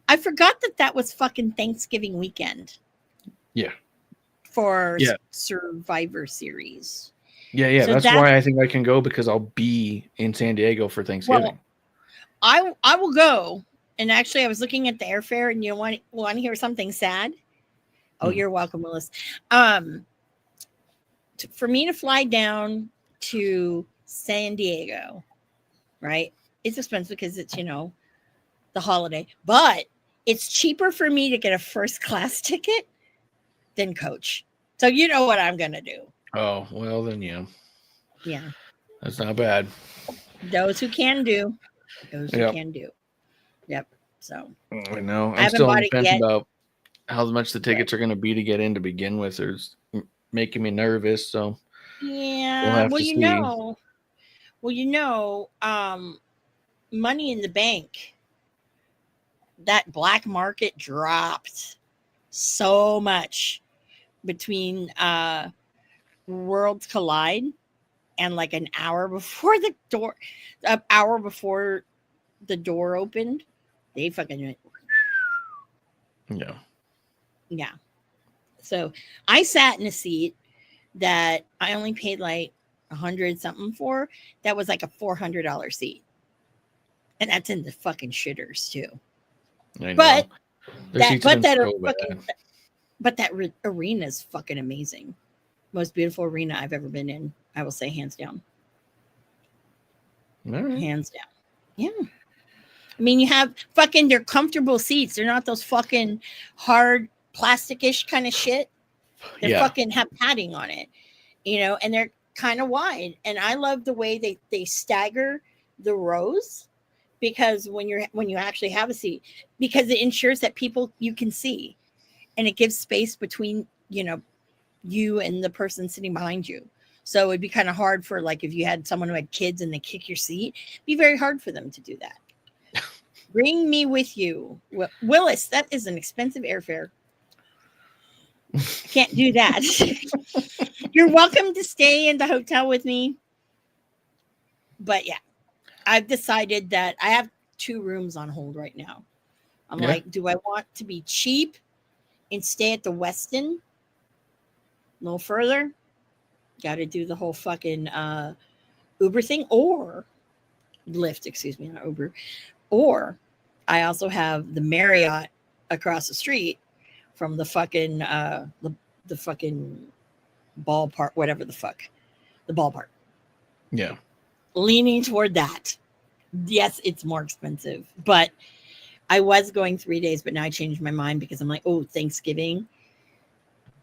I forgot that was fucking Thanksgiving weekend. Yeah. For Survivor Series. Yeah. So that's why I think I can go, because I'll be in San Diego for Thanksgiving. I will go. And actually, I was looking at the airfare, and you want to hear something sad? Oh, you're welcome, Willis. For me to fly down to San Diego, right? It's expensive because it's, the holiday, but it's cheaper for me to get a first class ticket than coach. So you know what I'm going to do. Oh, well, then, yeah. Yeah. That's not bad. Those who can do. Those who Yep. can do. Yep. So I know. I I'm haven't still on bought the it fence yet. about how much the tickets are going to be to get in to begin with. It's making me nervous. So Yeah. we'll have Well, to you see. know, Money in the Bank, that black market dropped so much between Worlds Collide and like an hour before the door opened, they fucking went. Yeah. Yeah. So I sat in a seat that I only paid like 100 something for. That was like a $400 seat. And that's in the fucking shitters too. I know. But Their seats have been so bad. Arena is fucking amazing. Most beautiful arena I've ever been in. I will say hands down. Right. Hands down. Yeah. I mean, you have fucking, they're comfortable seats. They're not those fucking hard plastic-ish kind of shit. They fucking have padding on it, and they're kind of wide. And I love the way they stagger the rows, because when you actually have a seat, because it ensures that you can see, and it gives space between, you and the person sitting behind you. So it'd be kind of hard for, like, if you had someone who had kids and they kick your seat, it'd be very hard for them to do that. Bring me with you. Willis, that is an expensive airfare. I can't do that. You're welcome to stay in the hotel with me. But yeah, I've decided that I have 2 rooms on hold right now. I'm like, do I want to be cheap and stay at the Westin a little further? Got to do the whole fucking Uber thing, or Lyft, excuse me, not Uber. Or I also have the Marriott across the street from the fucking the fucking ballpark, whatever the fuck, the ballpark. Yeah. Leaning toward that. Yes, it's more expensive, but I was going 3 days, but now I changed my mind because I'm like, oh, Thanksgiving.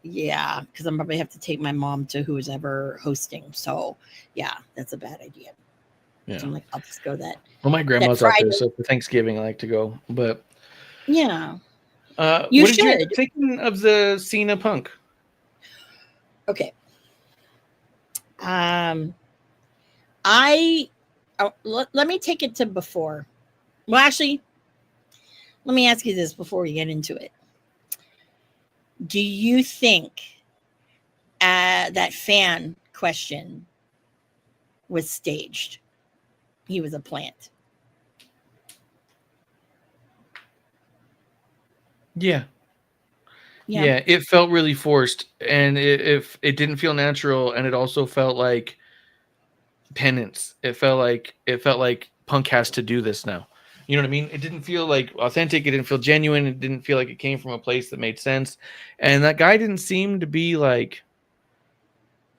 Yeah, because I'm probably have to take my mom to who's ever hosting. So yeah, that's a bad idea. Yeah. So I'm like, I'll just go that. Well, my grandma's out there, so for Thanksgiving I like to go. But yeah, what did you think of the Cena Punk? Okay. Let me take it to before. Well, actually, let me ask you this before we get into it. Do you think that fan question was staged? He was a plant. Yeah, it felt really forced, and it didn't feel natural, and it also felt like penance. It felt like Punk has to do this now. You know what I mean? It didn't feel like authentic. It didn't feel genuine. It didn't feel like it came from a place that made sense. And that guy didn't seem to be like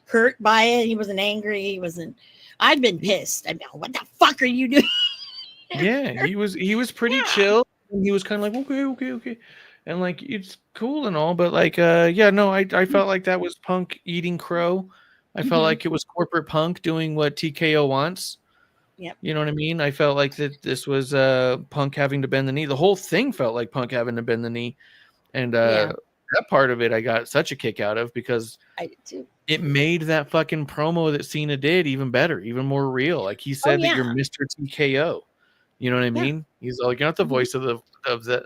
hurt by it. He wasn't angry. He wasn't. I'd been pissed. I mean, what the fuck are you doing? Yeah, he was pretty chill. And he was kind of like, okay. And like, it's cool and all, but like, I felt like that was Punk eating crow. I felt like it was corporate Punk doing what TKO wants. Yep. You know what I mean? I felt like that this was Punk having to bend the knee. The whole thing felt like Punk having to bend the knee. And that part of it I got such a kick out of, because I did too. It made that fucking promo that Cena did even better, even more real. Like he said that you're Mr. TKO. You know what I mean? He's like, you're not the voice of the.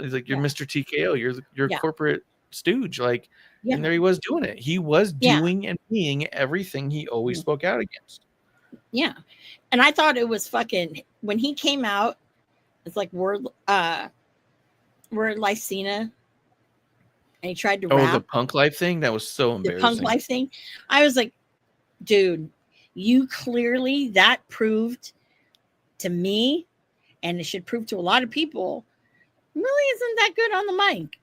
He's like, you're Mr. TKO. You're a corporate stooge. Like, and there he was doing it. He was doing and being everything he always spoke out against. Yeah, and I thought it was fucking when he came out. It's like word life Cena, and he tried to rap. The Punk Life thing, that was so embarrassing. The Punk Life thing, I was like, dude, you clearly, that proved to me and it should prove to a lot of people really isn't that good on the mic.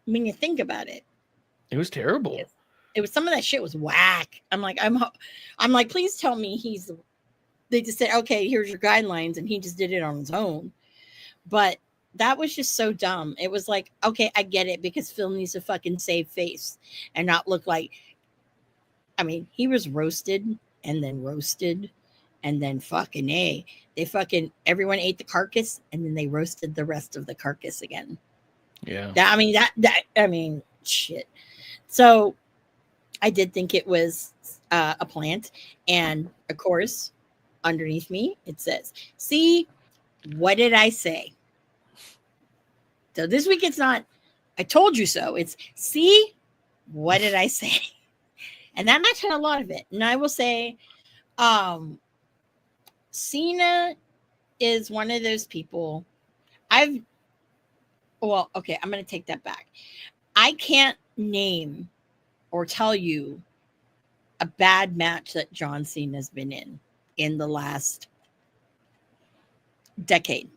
When you think about it, It was terrible. it was some of that shit was whack. I'm like, please tell me they just said, okay, here's your guidelines, and he just did it on his own. But that was just so dumb. It was like, okay, I get it, because Phil needs to fucking save face and not look like, I mean, he was roasted and then fucking everyone ate the carcass, and then they roasted the rest of the carcass again. Yeah. I mean, shit. So I did think it was a plant. And of course, underneath me, it says, see, what did I say? So this week it's not, I told you so. It's, see, what did I say? And that match had a lot of it. And I will say, Cena is one of those people. I'm going to take that back. I can't name or tell you a bad match that John Cena has been in the last decade.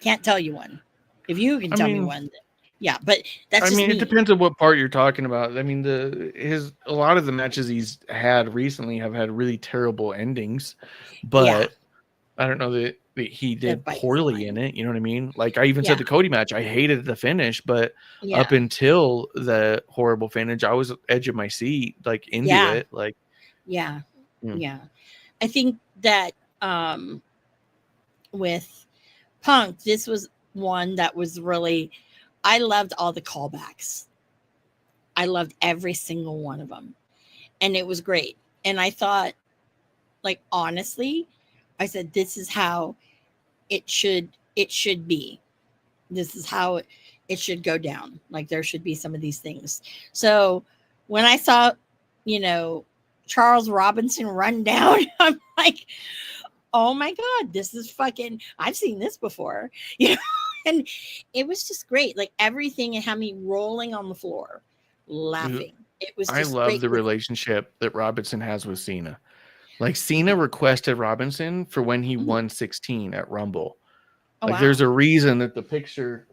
Can't tell you one. If you can tell me one, yeah, but that's just me. It depends on what part you're talking about. I mean, a lot of the matches he's had recently have had really terrible endings, but I don't know that he did poorly in it. You know what I mean? Like I even said the Cody match, I hated the finish, but up until the horrible finish, I was edge of my seat, like into it. Like, yeah. I think that with Punk, this was one that was really, I loved all the callbacks. I loved every single one of them, and it was great. And I thought, like, honestly, I said, this is how it should be. This is how it should go down. Like, there should be some of these things. So when I saw, Charles Robinson run down, I'm like, oh my God, this is fucking, I've seen this before, and it was just great. Like everything, and had me rolling on the floor laughing. It was just I love the relationship that Robinson has with Cena. Like Cena requested Robinson for when he won 16 at Rumble. There's a reason that the picture,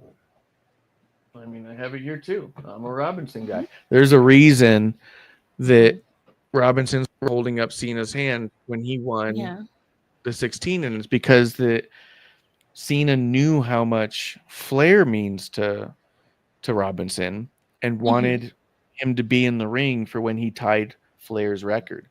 I mean, I have it here too. I'm a Robinson guy. There's a reason that Robinson's holding up Cena's hand when he won the 16, and it's because that Cena knew how much Flair means to Robinson and wanted him to be in the ring for when he tied Flair's record.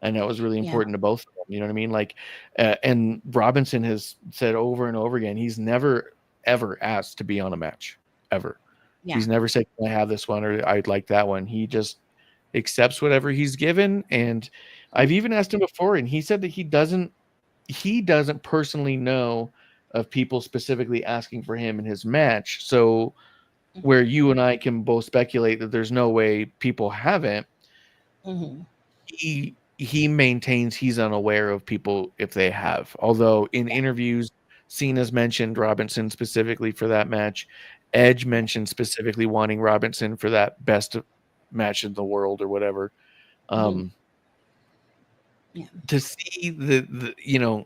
And that was really important to both of them. You know what I mean? Like, and Robinson has said over and over again, he's never, ever asked to be on a match, ever. Yeah. He's never said, can I have this one, or I'd like that one. He just accepts whatever he's given. And I've even asked him before, and he said that he doesn't personally know of people specifically asking for him in his match. So where you and I can both speculate that there's no way people haven't, he maintains he's unaware of people if they have. Although in interviews, Cena's mentioned Robinson specifically for that match. Edge mentioned specifically wanting Robinson for that best match in the world or whatever. To see the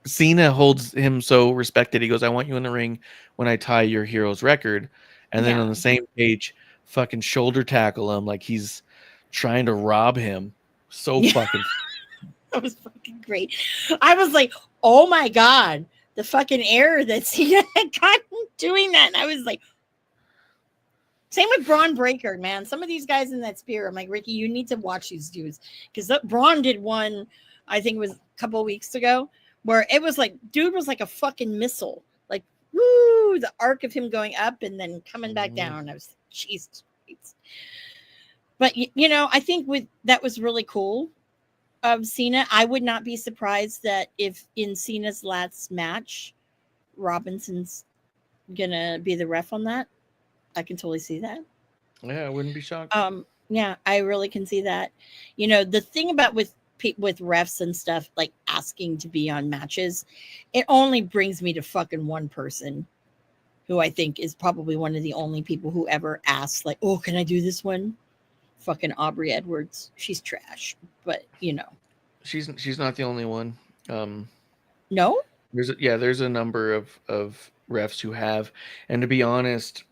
Cena holds him so respected. He goes, I want you in the ring when I tie your hero's record. And then on the same page, fucking shoulder tackle him like he's trying to rob him. So fucking. That was fucking great. I was like, oh my God, the fucking error that Cena had gotten doing that. And I was like, same with Braun Breaker, man. Some of these guys in that spear, I'm like, Ricky, you need to watch these dudes. Because Braun did one, I think it was a couple of weeks ago, where it was like, dude was like a fucking missile. Like, woo, the arc of him going up and then coming back down. I was like, Jesus Christ. But, I think that was really cool of Cena. I would not be surprised that if in Cena's last match, Robinson's going to be the ref on that. I can totally see that. Yeah, I wouldn't be shocked. Yeah, I really can see that. The thing about with refs and stuff, like asking to be on matches, it only brings me to fucking one person who I think is probably one of the only people who ever asked, like, oh, can I do this one? Fucking Aubrey Edwards. She's trash, but she's not the only one. No, There's a number of refs who have, and to be honest,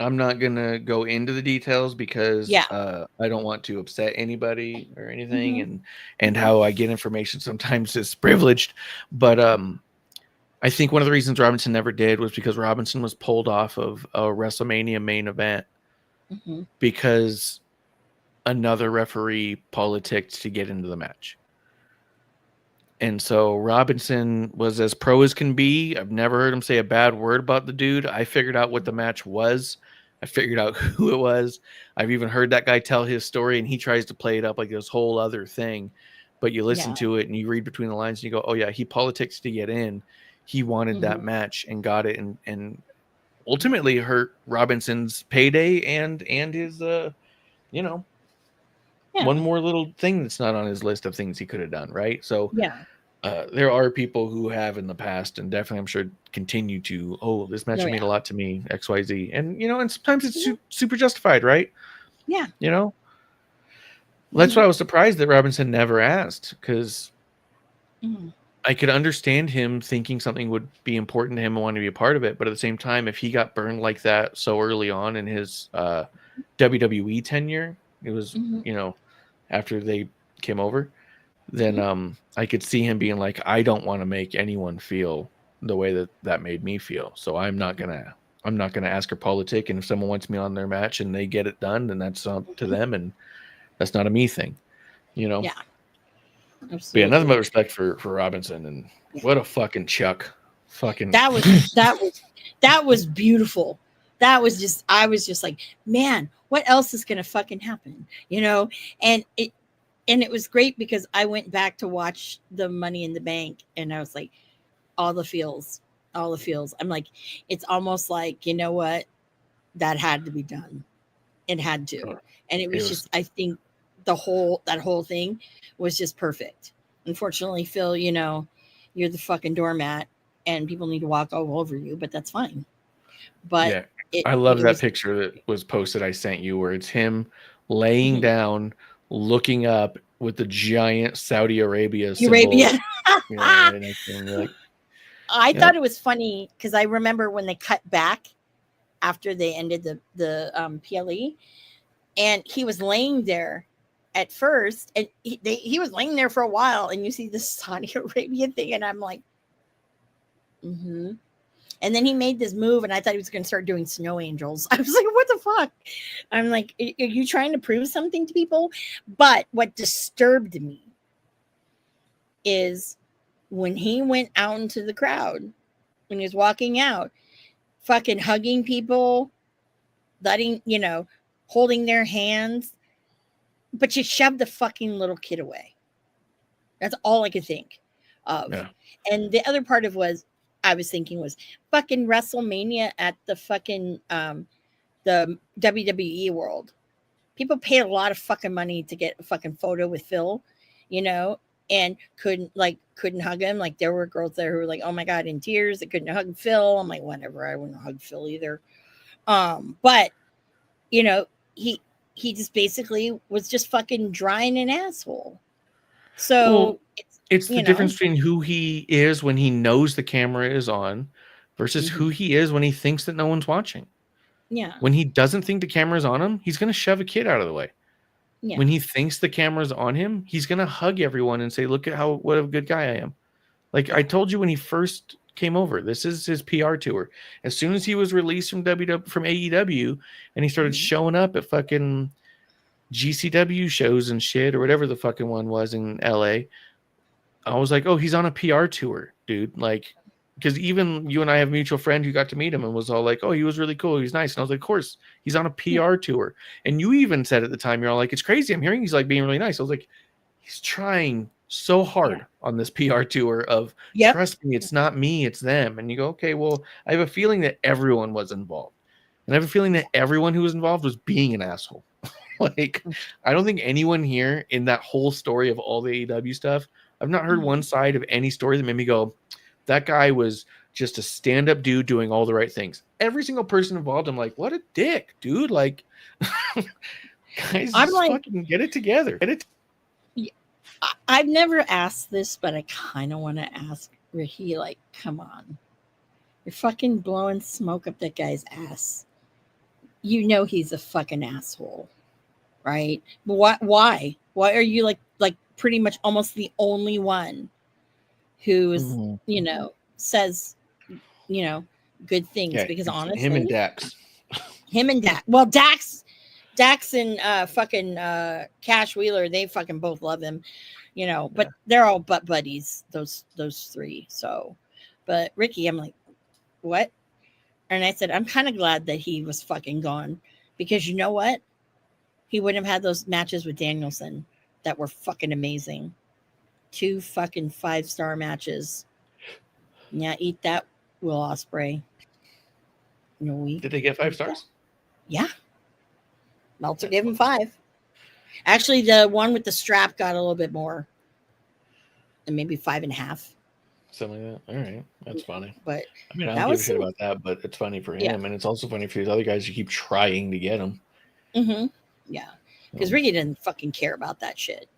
I'm not gonna go into the details because Yeah. I don't want to upset anybody or anything, Mhm. and how I get information sometimes is privileged, but I think one of the reasons Robinson never did was because Robinson was pulled off of a WrestleMania main event Mhm. because another referee politicked to get into the match. And so Robinson was as pro as can be. I've never heard him say a bad word about the dude. I figured out what the match was. I figured out who it was. I've even heard that guy tell his story, and he tries to play it up like this whole other thing. But you listen Yeah. to it and you read between the lines and you go, oh, yeah, he politics to get in. He wanted that Mhm. match and got it, and ultimately hurt Robinson's payday and his you know, Yeah. one more little thing that's not on his list of things he could have done, right? So Yeah. there are people who have in the past, and definitely I'm sure continue to. Oh, this match Oh, meant yeah. a lot to me, XYZ, and and sometimes it's Yeah. super justified, right? Yeah. That's Mhm. why I was surprised that Robinson never asked, because Mhm. I could understand him thinking something would be important to him and wanting to be a part of it, but at the same time, if he got burned like that so early on in his WWE tenure, it was Mhm. after they came over, then Mhm. I could see him being like, I don't want to make anyone feel the way that made me feel. So I'm not gonna ask her politic. And if someone wants me on their match and they get it done, then that's up to Mhm. them, and that's not a me thing, you know. Yeah. But yeah, nothing but Absolutely. respect for Robinson, and Yeah. what a fucking chuck, fucking That was beautiful. That was just I was just like, man, what else is gonna fucking happen? And it was great because I went back to watch the Money in the Bank, and I was like, all the feels, all the feels. I'm like, it's almost like, you know what? That had to be done. It had to. And it it was was. just, I think that whole thing was just perfect. Unfortunately, Phil, you're the fucking doormat and people need to walk all over you, but that's fine. But Yeah, it I love it that was picture that was posted. I sent you where it's him laying Mhm. down, looking up with the giant Saudi Arabia symbol. Arabia. And you're like, I thought yep. it was funny because I remember when they cut back after they ended the PLE, and he was laying there at first, and he was laying there for a while, and you see the Saudi Arabia thing, and I'm like, mm-hmm. And then he made this move, and I thought he was going to start doing snow angels. I was like, what the fuck? I'm like, are you trying to prove something to people? But what disturbed me is when he went out into the crowd, when he was walking out, fucking hugging people, letting, holding their hands, but you shoved the fucking little kid away. That's all I could think of. Yeah. And the other part of was I was thinking was fucking WrestleMania at the fucking the WWE world. People paid a lot of fucking money to get a fucking photo with Phil, you know, and couldn't hug him. Like there were girls there who were like, oh my god, in tears, they couldn't hug Phil. I'm like, whatever, I wouldn't hug Phil either. But you know, he he just basically was just fucking drying an asshole. Well, So it's the you know, difference between who he is when he knows the camera is on versus who mhm, he is when he thinks that no one's watching. yeah, When he doesn't think the camera's on him, he's going to shove a kid out of the way. yeah, When he thinks the camera's on him, he's going to hug everyone and say, look at what a good guy I am. Like I yeah, told you when he first came over, this is his PR tour. As soon as he was released from from AEW and he started mhm, showing up at fucking GCW shows and shit or whatever the fucking one was in LA, I was like, oh, he's on a PR tour, dude. Like, because even you and I have a mutual friend who got to meet him and was all like, oh, he was really cool. He was nice. And I was like, of course, he's on a yeah, PR tour. And you even said at the time, you're all like, it's crazy. I'm hearing he's like being really nice. I was like, he's trying so yeah, hard on this PR tour of yep, trust me, it's not me, it's them. And you go, okay, well, I have a feeling that everyone was involved. And I have a feeling that everyone who was involved was being an asshole. Like, I don't think anyone here in that whole story of all the AEW stuff, I've not heard one mhm, side of any story that made me go, that guy was just a stand-up dude doing all the right things. Every single person involved, I'm like, what a dick, dude. Like, guys, I'm just like, fucking get it together. I've never asked this, but I kind of want to ask Ricky, like, come on. You're fucking blowing smoke up that guy's ass. You know he's a fucking asshole, right? But why? Why are you like pretty much almost the only one who's, Mhm. says, good things? Yeah, Because it's him and honestly, Dax. him and Dax. Well, Dax and fucking Cash Wheeler, they fucking both love him, but they're all butt buddies, those three. So, but Ricky, I'm like, what? And I said, I'm kind of glad that he was fucking gone, because you know what? He wouldn't have had those matches with Danielson that were fucking amazing. 2 fucking 5-star matches. Yeah, eat that, Will Ospreay. Did they get 5 stars? Yeah. Meltzer That's gave him funny. 5. Actually, the one with the strap got a little bit more, and maybe 5.5. Something like that. All right, that's funny. But I mean, I that don't give a was shit about that, but it's funny for yeah. him, and it's also funny for these other guys who keep trying to get him. Mm-hmm. Yeah, because Ricky didn't fucking care about that shit.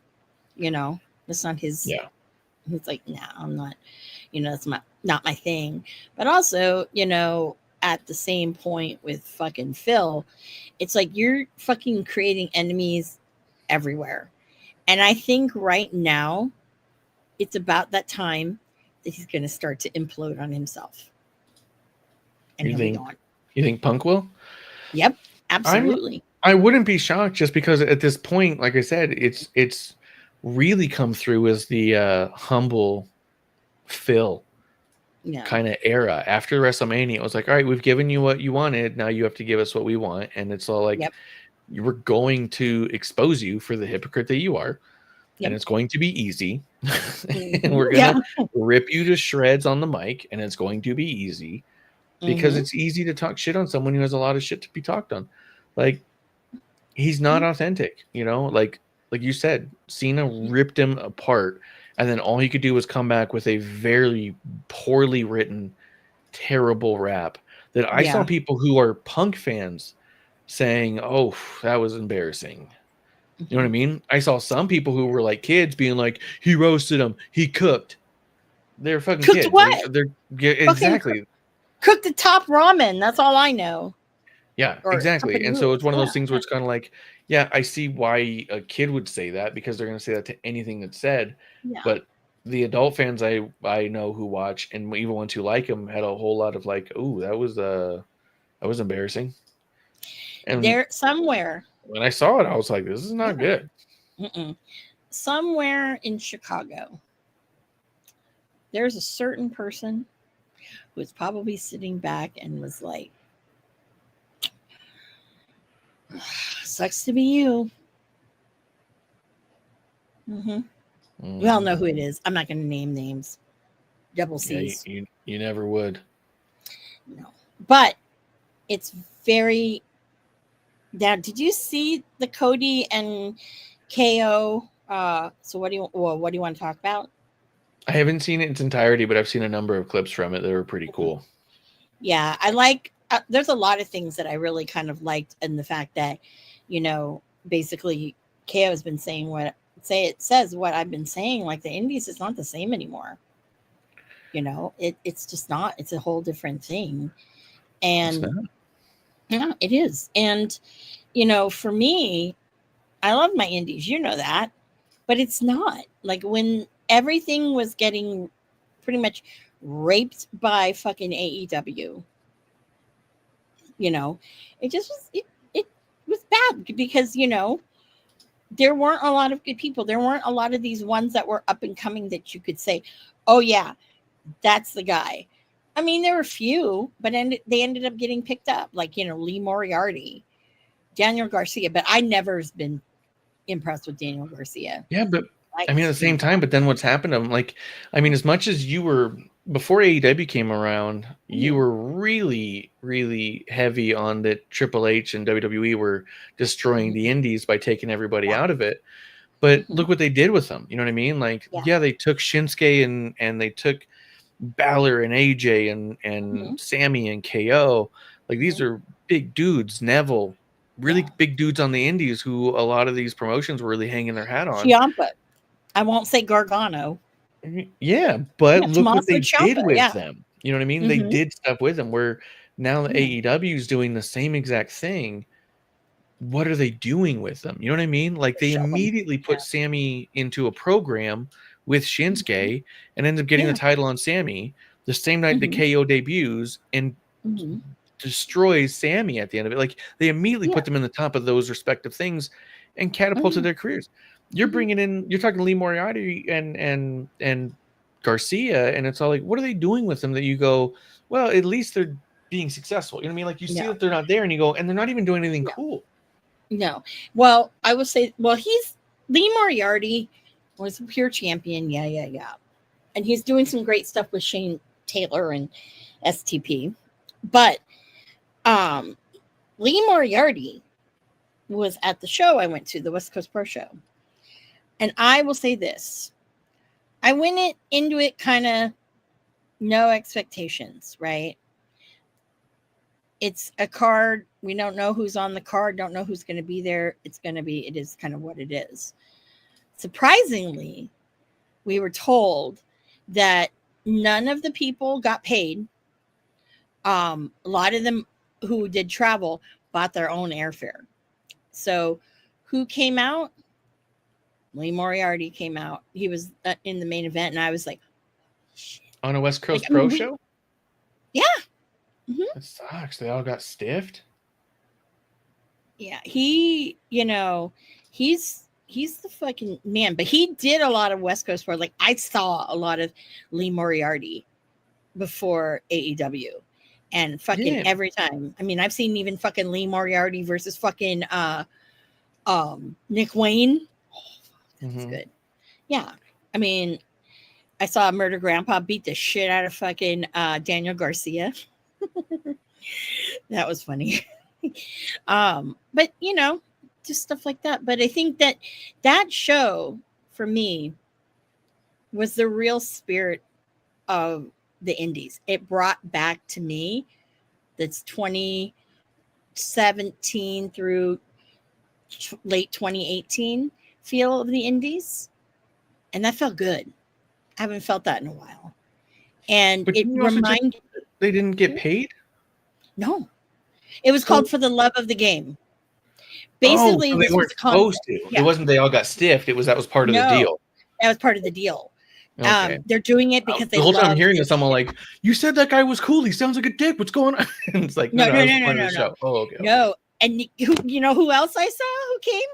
That's not his. Yeah. He's like, nah, I'm not. That's not my thing. But also, at the same point with fucking Phil, it's like you're fucking creating enemies everywhere. And I think right now, it's about that time that he's going to start to implode on himself. And You he'll be think? gone. You think Punk will? Yep, absolutely. I wouldn't be shocked, just because at this point, like I said, it's really come through as the humble Phil Yeah. kind of era. After WrestleMania, it was like, all right, we've given you what you wanted, now you have to give us what we want, and it's all like, Yep. you were going to expose you for the hypocrite that you are, Yep. and it's going to be easy, and we're gonna rip you to shreds on the mic, and it's going to be easy, because it's easy to talk shit on someone who has a lot of shit to be talked on. Like, he's not authentic, like you said, Cena ripped him apart, and then all he could do was come back with a very poorly written, terrible rap that I saw people who are Punk fans saying, oh, that was embarrassing. You know what I mean? I saw some people who were like kids being like, he roasted him, he cooked. They're fucking Cooked kids. what? Exactly. Cooked the top ramen. That's all I know. Yeah, Or exactly. And so noodles. it's one of those things where it's kind of like, yeah, I see why a kid would say that, because they're going to say that to anything that's said. Yeah. But the adult fans I know who watch, and even ones who like him, had a whole lot of like, "Ooh, that was embarrassing." And There somewhere. when I saw it, I was like, "This is not good." Somewhere in Chicago, there's a certain person who was probably sitting back and was like, sucks to be you. We all know who it is. I'm not going to name names. Double C's. Yeah, you never would. No. But it's very... Now, did you see the Cody and KO? So what do you want to talk about? I haven't seen it in its entirety, but I've seen a number of clips from it that were pretty cool. Yeah, I like... there's a lot of things that I really kind of liked, in the fact that, basically KO has been saying it says what I've been saying. Like, the Indies is not the same anymore. It's just not. It's a whole different thing. And yeah, it is. And for me, I love my Indies, that, but it's not like when everything was getting pretty much raped by fucking AEW. It just was, it was bad, because there weren't a lot of good people. There weren't a lot of these ones that were up and coming that you could say, oh yeah, that's the guy. I mean, there were few, but they ended up getting picked up, like, Lee Moriarty, Daniel Garcia. But I never have been impressed with Daniel Garcia. Yeah, but I mean, at the same time, but then what's happened? I'm like, I mean, as much as you were, before AEW came around, you were really, really heavy on that Triple H and WWE were destroying the Indies by taking everybody out of it. But look what they did with them. You know what I mean? Like, yeah, they took Shinsuke and they took Balor and AJ and Sammy and KO. Like, these are big dudes. Neville, really big dudes on the Indies who a lot of these promotions were really hanging their hat on. Ciampa. I won't say Gargano. Yeah, but Yeah, look what Tommaso they did Ciampa, with yeah. them. You know what I mean? They Mhm. did stuff with them where now the Yeah. AEW is doing the same exact thing. What are they doing with them? You know what I mean? Like they Show 'em. immediately put Yeah. Sammy into a program with Shinsuke and ends up getting the Yeah. title on Sammy the same night the Mhm. KO debuts and Mhm. destroys Sammy at the end of it. Like they immediately Yeah. put them in the top of those respective things and catapulted Mhm. their careers. You're Mhm. bringing in, you're talking Lee Moriarty and Garcia, and it's all like, what are they doing with them that you go, well, at least they're being successful. You know what I mean? Like you see No. that they're not there, and you go, and they're not even doing anything No. cool. No. Well, I will say, he's Lee Moriarty was a pure champion. Yeah, yeah, yeah. And he's doing some great stuff with Shane Taylor and STP. But Lee Moriarty was at the show I went to, the West Coast Pro Show. And I will say this. I went into it kind of no expectations, right? It's a card. We don't know who's on the card, don't know who's going to be there. It is kind of what it is. Surprisingly, we were told that none of the people got paid. A lot of them who did travel bought their own airfare. So who came out? Lee Moriarty came out. He was in the main event, and I was like, shit. On a West Like, Coast Pro show? Yeah. Mm-hmm. That sucks. They all got stiffed. Yeah. He's the fucking man, but he did a lot of West Coast Pro. Like I saw a lot of Lee Moriarty before AEW. And fucking every time. I mean, I've seen even fucking Lee Moriarty versus fucking Nick Wayne. Oh, that's good. Yeah. I mean, I saw Murder Grandpa beat the shit out of fucking Daniel Garcia. That was funny. But just stuff like that. But I think that show for me was the real spirit of the indies. It brought back to me that's 2017 through late 2018 feel of the indies. And that felt good. I haven't felt that in a while. And but it reminded they didn't get paid? No. It was called For the Love of the Game. Basically, Basically, so they weren't supposed to. Yeah. It wasn't they all got stiffed. That was part of the deal. That was part of the deal. Okay. They're doing it because the whole time I'm hearing this, I'm all like, "You said that guy was cool. He sounds like a dick. What's going on?" It's like, no. Oh, okay. No, and you know who else I saw who came?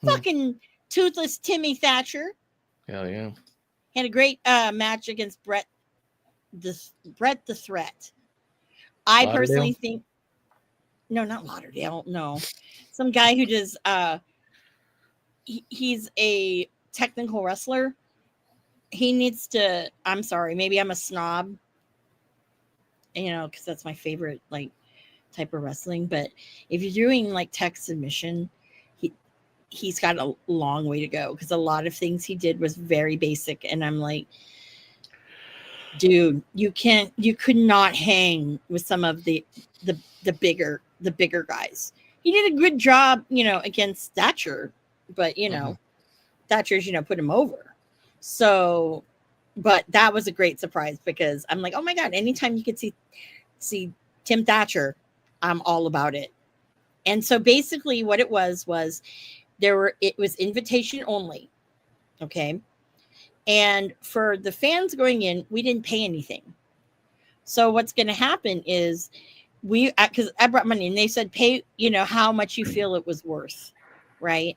Fucking toothless Timmy Thatcher. Hell yeah. Had a great match against Brett the Threat. I personally think no, not Lauderdale. No, some guy who does. He's a technical wrestler. He needs to. I'm sorry, maybe I'm a snob. Because that's my favorite type of wrestling. But if you're doing tech submission, he's got a long way to go because a lot of things he did was very basic, and I'm like, dude, you could not hang with some of the bigger guys. He did a good job, against Thatcher, but Thatcher's, put him over. So, but that was a great surprise because I'm like, oh my God, anytime you could see Tim Thatcher, I'm all about it. And so basically what it was it was invitation only. Okay. And for the fans going in, we didn't pay anything. So what's going to happen is because I brought money and they said, pay, how much you feel it was worth. Right.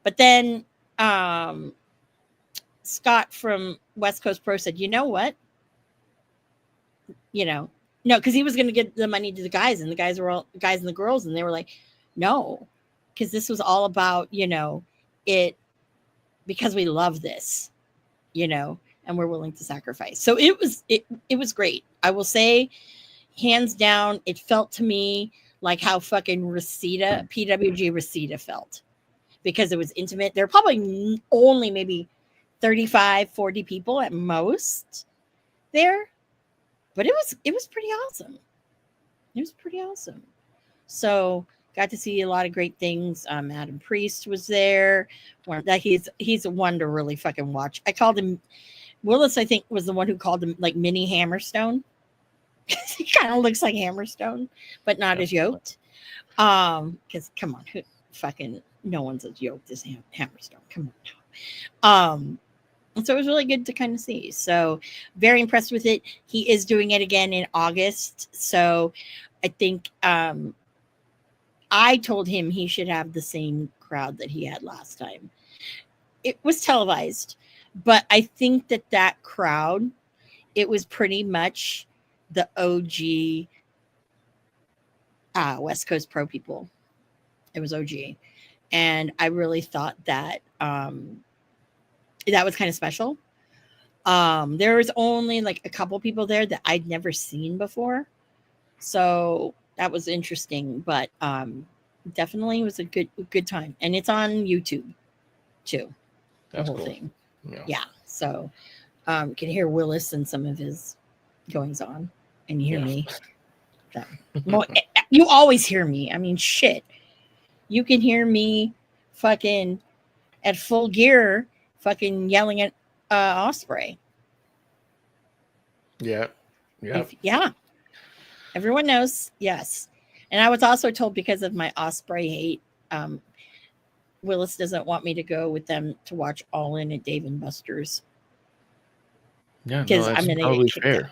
But then Scott from West Coast Pro said, you know what? No, because he was going to get the money to the guys, and the guys and the girls, and they were like, no, because this was all about, it because we love this, and we're willing to sacrifice. So it was great. I will say, hands down, it felt to me like how fucking PWG Reseda felt, because it was intimate. There were probably only maybe 35, 40 people at most there, but it was pretty awesome. It was pretty awesome. So got to see a lot of great things. Adam Priest was there. That he's a one to really fucking watch. I called him Willis. I think was the one who called him like Mini Hammerstone. He kind of looks like Hammerstone, but not as yoked. Because come on, fucking no one's as yoked as Hammerstone. Come on. So it was really good to kind of see. So very impressed with it. He is doing it again in August. So I think I told him he should have the same crowd that he had last time. It was televised, but I think that crowd, it was pretty much the OG West Coast Pro people. It was OG. And I really thought that that was kind of special. There was only like a couple people there that I'd never seen before. So that was interesting, but definitely was a good time. And it's on YouTube too. That's the whole cool. thing. Yeah. Yeah. So you can hear Willis and some of his goings on, and you hear me. Well, you always hear me. I mean, shit. You can hear me fucking at full gear, fucking yelling at Osprey. Yeah. Yeah. Yeah. Everyone knows. Yes. And I was also told because of my Osprey hate, Willis doesn't want me to go with them to watch All In at Dave and Buster's. Yeah. Because No, I'm that's gonna totally get kicked fair. out.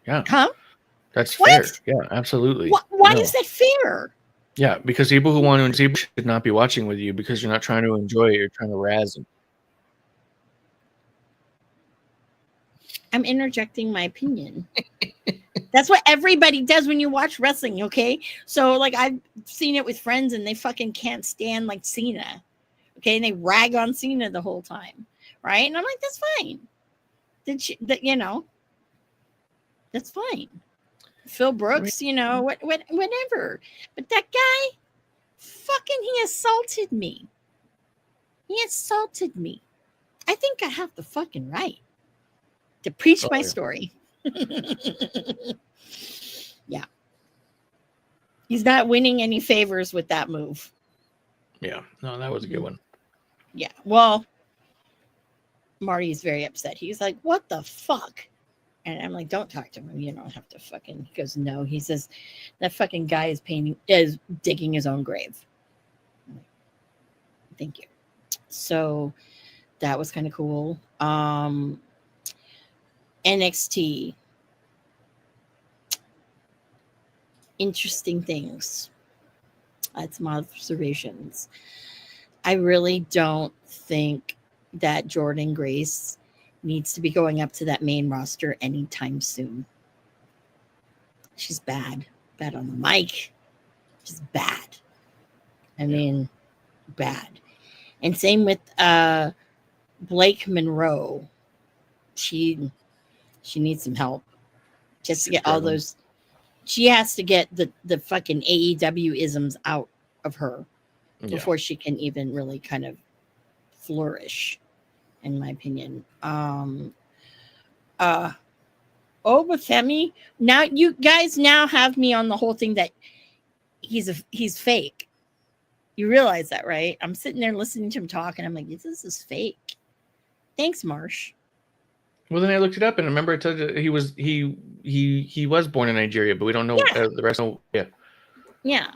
Yeah. Huh? That's What? fair. Yeah, absolutely. Why No. is that fair? Yeah, because people who want to see should not be watching with you because you're not trying to enjoy it. You're trying to razz them. I'm interjecting my opinion. That's what everybody does when you watch wrestling, okay? So, like, I've seen it with friends and they fucking can't stand, like, Cena, okay? And they rag on Cena the whole time, right? And I'm like, that's fine. That's fine. Phil Brooks, whatever. But that guy, fucking, he assaulted me. I think I have the fucking right to preach my story. Yeah. He's not winning any favors with that move. Yeah. No, that was a good one. Yeah. Well, Marty's very upset. He's like, what the fuck? And I'm like, don't talk to him. You don't have to fucking. He goes, no. He says, that fucking guy is digging his own grave. Thank you. So that was kind of cool. NXT. Interesting things. That's my observations. I really don't think that Jordan Grace needs to be going up to that main roster anytime soon. She's bad on the mic. She's bad. I mean, bad. And same with Blake Monroe. She needs some help. Just to get all those. She has to get the fucking AEW isms out of her before she can even really kind of flourish, in my opinion. Obafemi, now you guys now have me on the whole thing that he's fake. You realize that, right? I'm sitting there listening to him talk, and I'm like, this is fake. Thanks, Marsh. Well, then I looked it up, and remember I told you he was born in Nigeria, but we don't know the rest. Yeah.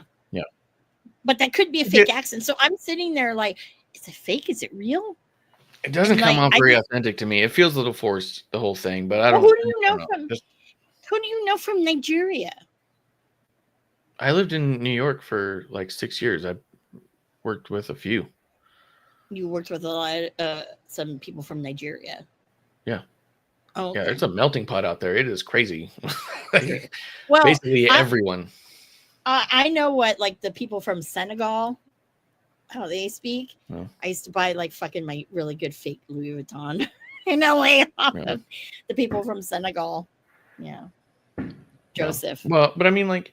But that could be a fake accent. So I'm sitting there like, is it fake? Is it real? It doesn't come off very authentic to me. It feels a little forced, the whole thing. But I don't. Who do you know from? Who do you know from Nigeria? I lived in New York for like 6 years. I worked with a few. You worked with a lot, some people from Nigeria. Yeah. Oh, okay. Yeah, it's a melting pot out there. It is crazy. Well, basically everyone. I know what, like, the people from Senegal, how they speak. Oh. I used to buy like fucking my really good fake Louis Vuitton in LA off of the people from Senegal. Yeah. Joseph. Well, but I mean, like,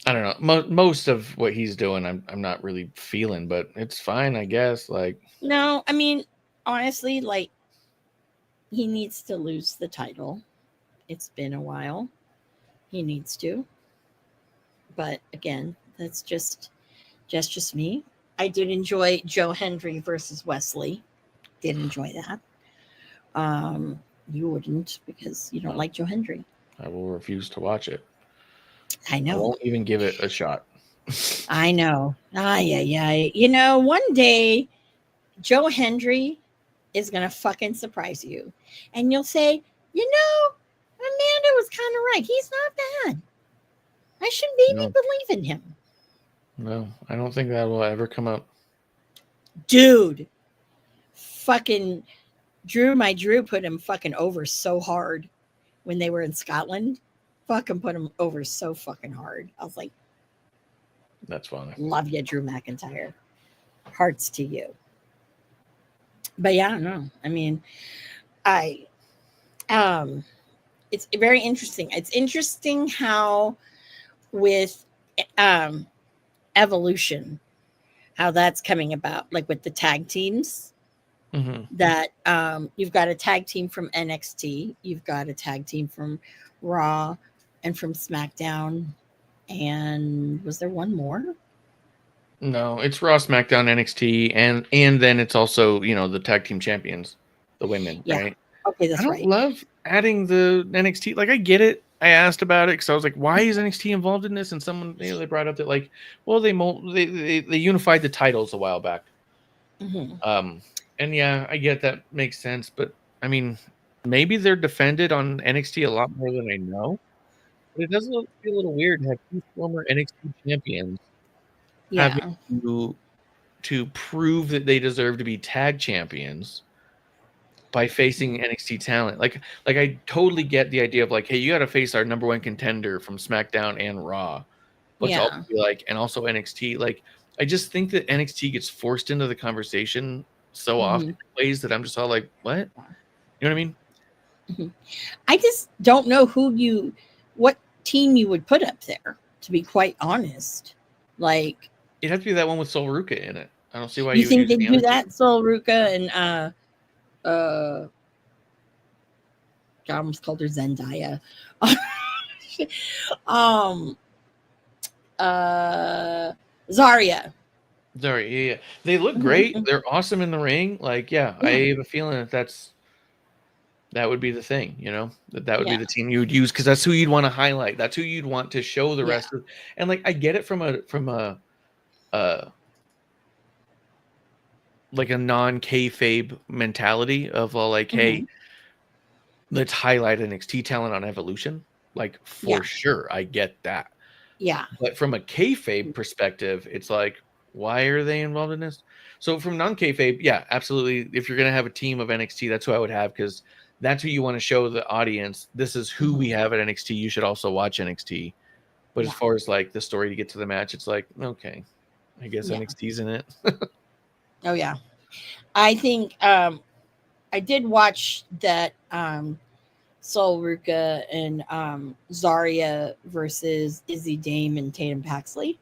I don't know. Most of what he's doing, I'm not really feeling, but it's fine, I guess. Like, no, I mean, honestly, like, he needs to lose the title. It's been a while. He needs to. But again, that's just just me. I did enjoy Joe Hendry versus Wesley. Did enjoy that. You wouldn't because you don't like Joe Hendry. I will refuse to watch it. I I know. won't even give it a shot. I know. Yeah. You know, one day Joe Hendry is gonna fucking surprise you, and you'll say, you know, Amanda was kind of right. He's not bad. I should maybe No. believe in him, No, I don't think that will ever come up. dude. Fucking my Drew put him fucking over so hard when they were in Scotland. Fucking put him over so fucking hard. I was like, That's funny. love you, Drew McIntyre. Hearts to you. But yeah, no. I mean, it's very interesting. It's interesting how with evolution, how that's coming about, like with the tag teams. That you've got a tag team from NXT, you've got a tag team from Raw and from SmackDown, and was there one more? No, it's Raw, SmackDown, NXT, and then it's also, you know, the tag team champions, the women, Yeah. right? Okay, that's I don't right. love adding the NXT. Like, I get it. I asked about it because I was like, why is NXT involved in this? And someone, you know, they brought up that, like, well, they unified the titles a while back. And yeah, I get that makes sense, but I mean, maybe they're defended on NXT a lot more than I know. But it does feel a little weird to have two former NXT champions Yeah. having to prove that they deserve to be tag champions by facing NXT talent. Like I totally get the idea of like, hey, you got to face our number one contender from SmackDown and Raw, but to also be like, and also NXT. Like, I just think that NXT gets forced into the conversation so often in ways that I'm just all like, what? You know what I mean? I just don't know what team you would put up there, to be quite honest. Like, It'd have to be that one with Sol Ruka in it. I don't see why you think would use they'd the do other that? two. Sol Ruka and God, I almost called her Zendaya. Zarya. Sorry, yeah. They look great. They're awesome in the ring. Like, yeah, I have a feeling that would be the thing, you know, that would be the team you would use because that's who you'd want to highlight. That's who you'd want to show the rest of. And like, I get it from a like a non-kayfabe mentality of like, hey, let's highlight NXT talent on Evolution. Like, for sure, I get that. Yeah. But from a kayfabe perspective, it's like, why are they involved in this? So from non-kayfabe, yeah, absolutely. If you're gonna have a team of NXT, that's who I would have because that's who you want to show the audience. This is who we have at NXT. You should also watch NXT. But as far as like the story to get to the match, it's like, okay, I guess NXT's in it. Oh yeah. I think I did watch that Sol Ruka and Zarya versus Izzy Dame and Tatum Paxley.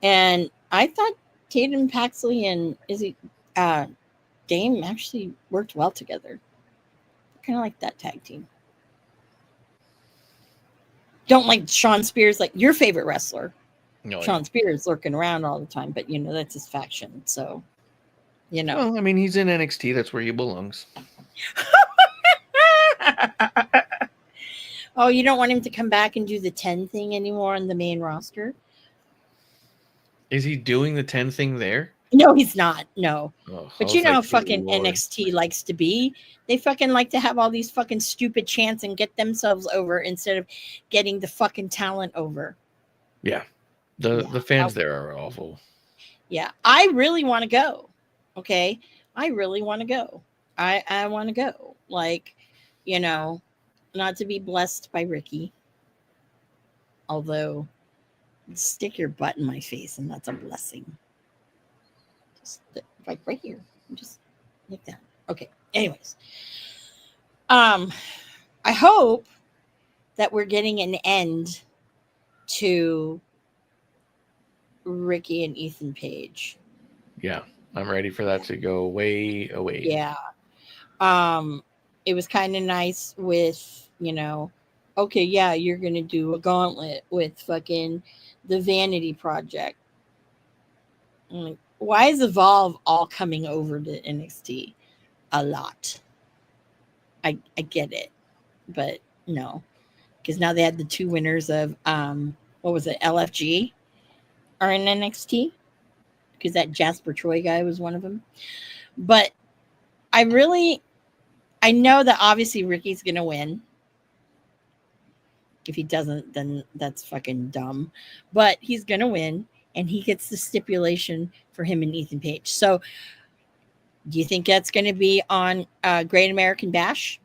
And I thought Tatum Paxley and Izzy Dame actually worked well together. Kind of like that tag team. Don't like Sean Spears, like your favorite wrestler. No, Sean Spears lurking around all the time, but you know, that's his faction. So, you know. Well, I mean, he's in NXT. That's where he belongs. Oh, you don't want him to come back and do the 10 thing anymore on the main roster? Is he doing the 10 thing there? No, he's not. No. Oh, But you know how fucking NXT likes to be? They fucking like to have all these fucking stupid chants and get themselves over instead of getting the fucking talent over. Yeah. The fans there are awful. Yeah. I really want to go. Okay. I really want to go. I want to go. Like, you know, not to be blessed by Ricky. Although, stick your butt in my face and that's a blessing. Just like right here. Just like that. Okay. Anyways. I hope that we're getting an end to Ricky and Ethan Page. Yeah. I'm ready for that to go way away. Yeah. It was kind of nice with, you know, okay, yeah, you're going to do a gauntlet with fucking the Vanity Project. Like, why is Evolve all coming over to NXT a lot? I get it, but no, because now they had the 2 winners of what was it, LFG, are in NXT, because that Jasper Troy guy was one of them. But I know that obviously Ricky's gonna win. If he doesn't, then that's fucking dumb. But he's gonna win, and he gets the stipulation for him and Ethan Page. So, do you think that's going to be on Great American Bash?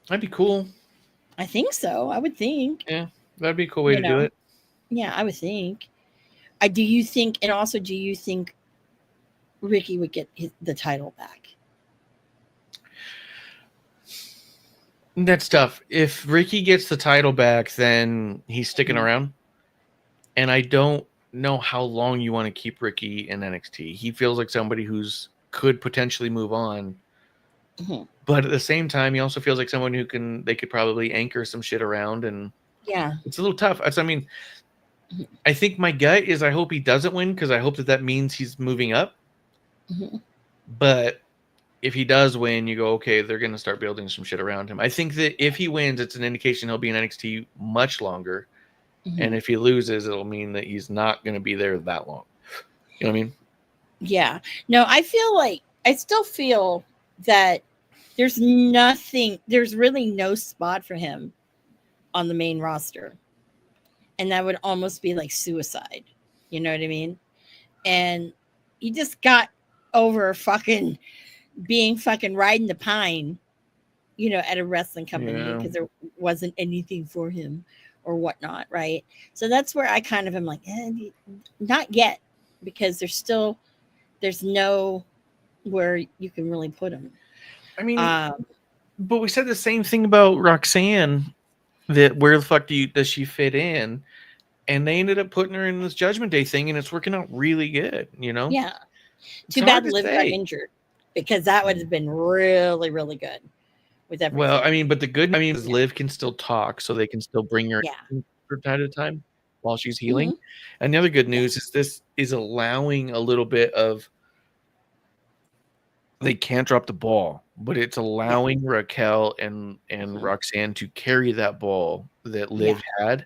That'd be cool. I think so. I would think. Yeah, that'd be a cool way to do it. Yeah, I would think. Do you think, and also, do you think Ricky would get the title back? That's tough. If Ricky gets the title back, then he's sticking around. And I don't know how long you want to keep Ricky in NXT. He feels like somebody who's could potentially move on. Mm-hmm. But at the same time, he also feels like someone who they could probably anchor some shit around, and it's a little tough. I mean, I think my gut is I hope he doesn't win, because I hope that means he's moving up. Mm-hmm. But if he does win, you go, okay, they're going to start building some shit around him. I think that if he wins, it's an indication he'll be in NXT much longer. Mm-hmm. And if he loses, it'll mean that he's not going to be there that long. You know what I mean? Yeah. No, I still feel that there's really no spot for him on the main roster. And that would almost be like suicide. You know what I mean? And he just got over fucking being fucking riding the pine, at a wrestling company because there wasn't anything for him or whatnot, right? So that's where I kind of am like, not yet, because there's no where you can really put him. I mean, but we said the same thing about Roxanne, that where the fuck does she fit in? And they ended up putting her in this Judgment Day thing, and it's working out really good, Yeah. It's Too hard bad to Liv got say. injured, because that would have been really, really good with everything. Well, I mean, but the good news is Liv can still talk, so they can still bring her in from time to time while she's healing. Mm-hmm. And the other good news is this is allowing a little bit of, they can't drop the ball, but it's allowing Raquel and Roxanne to carry that ball that Liv had,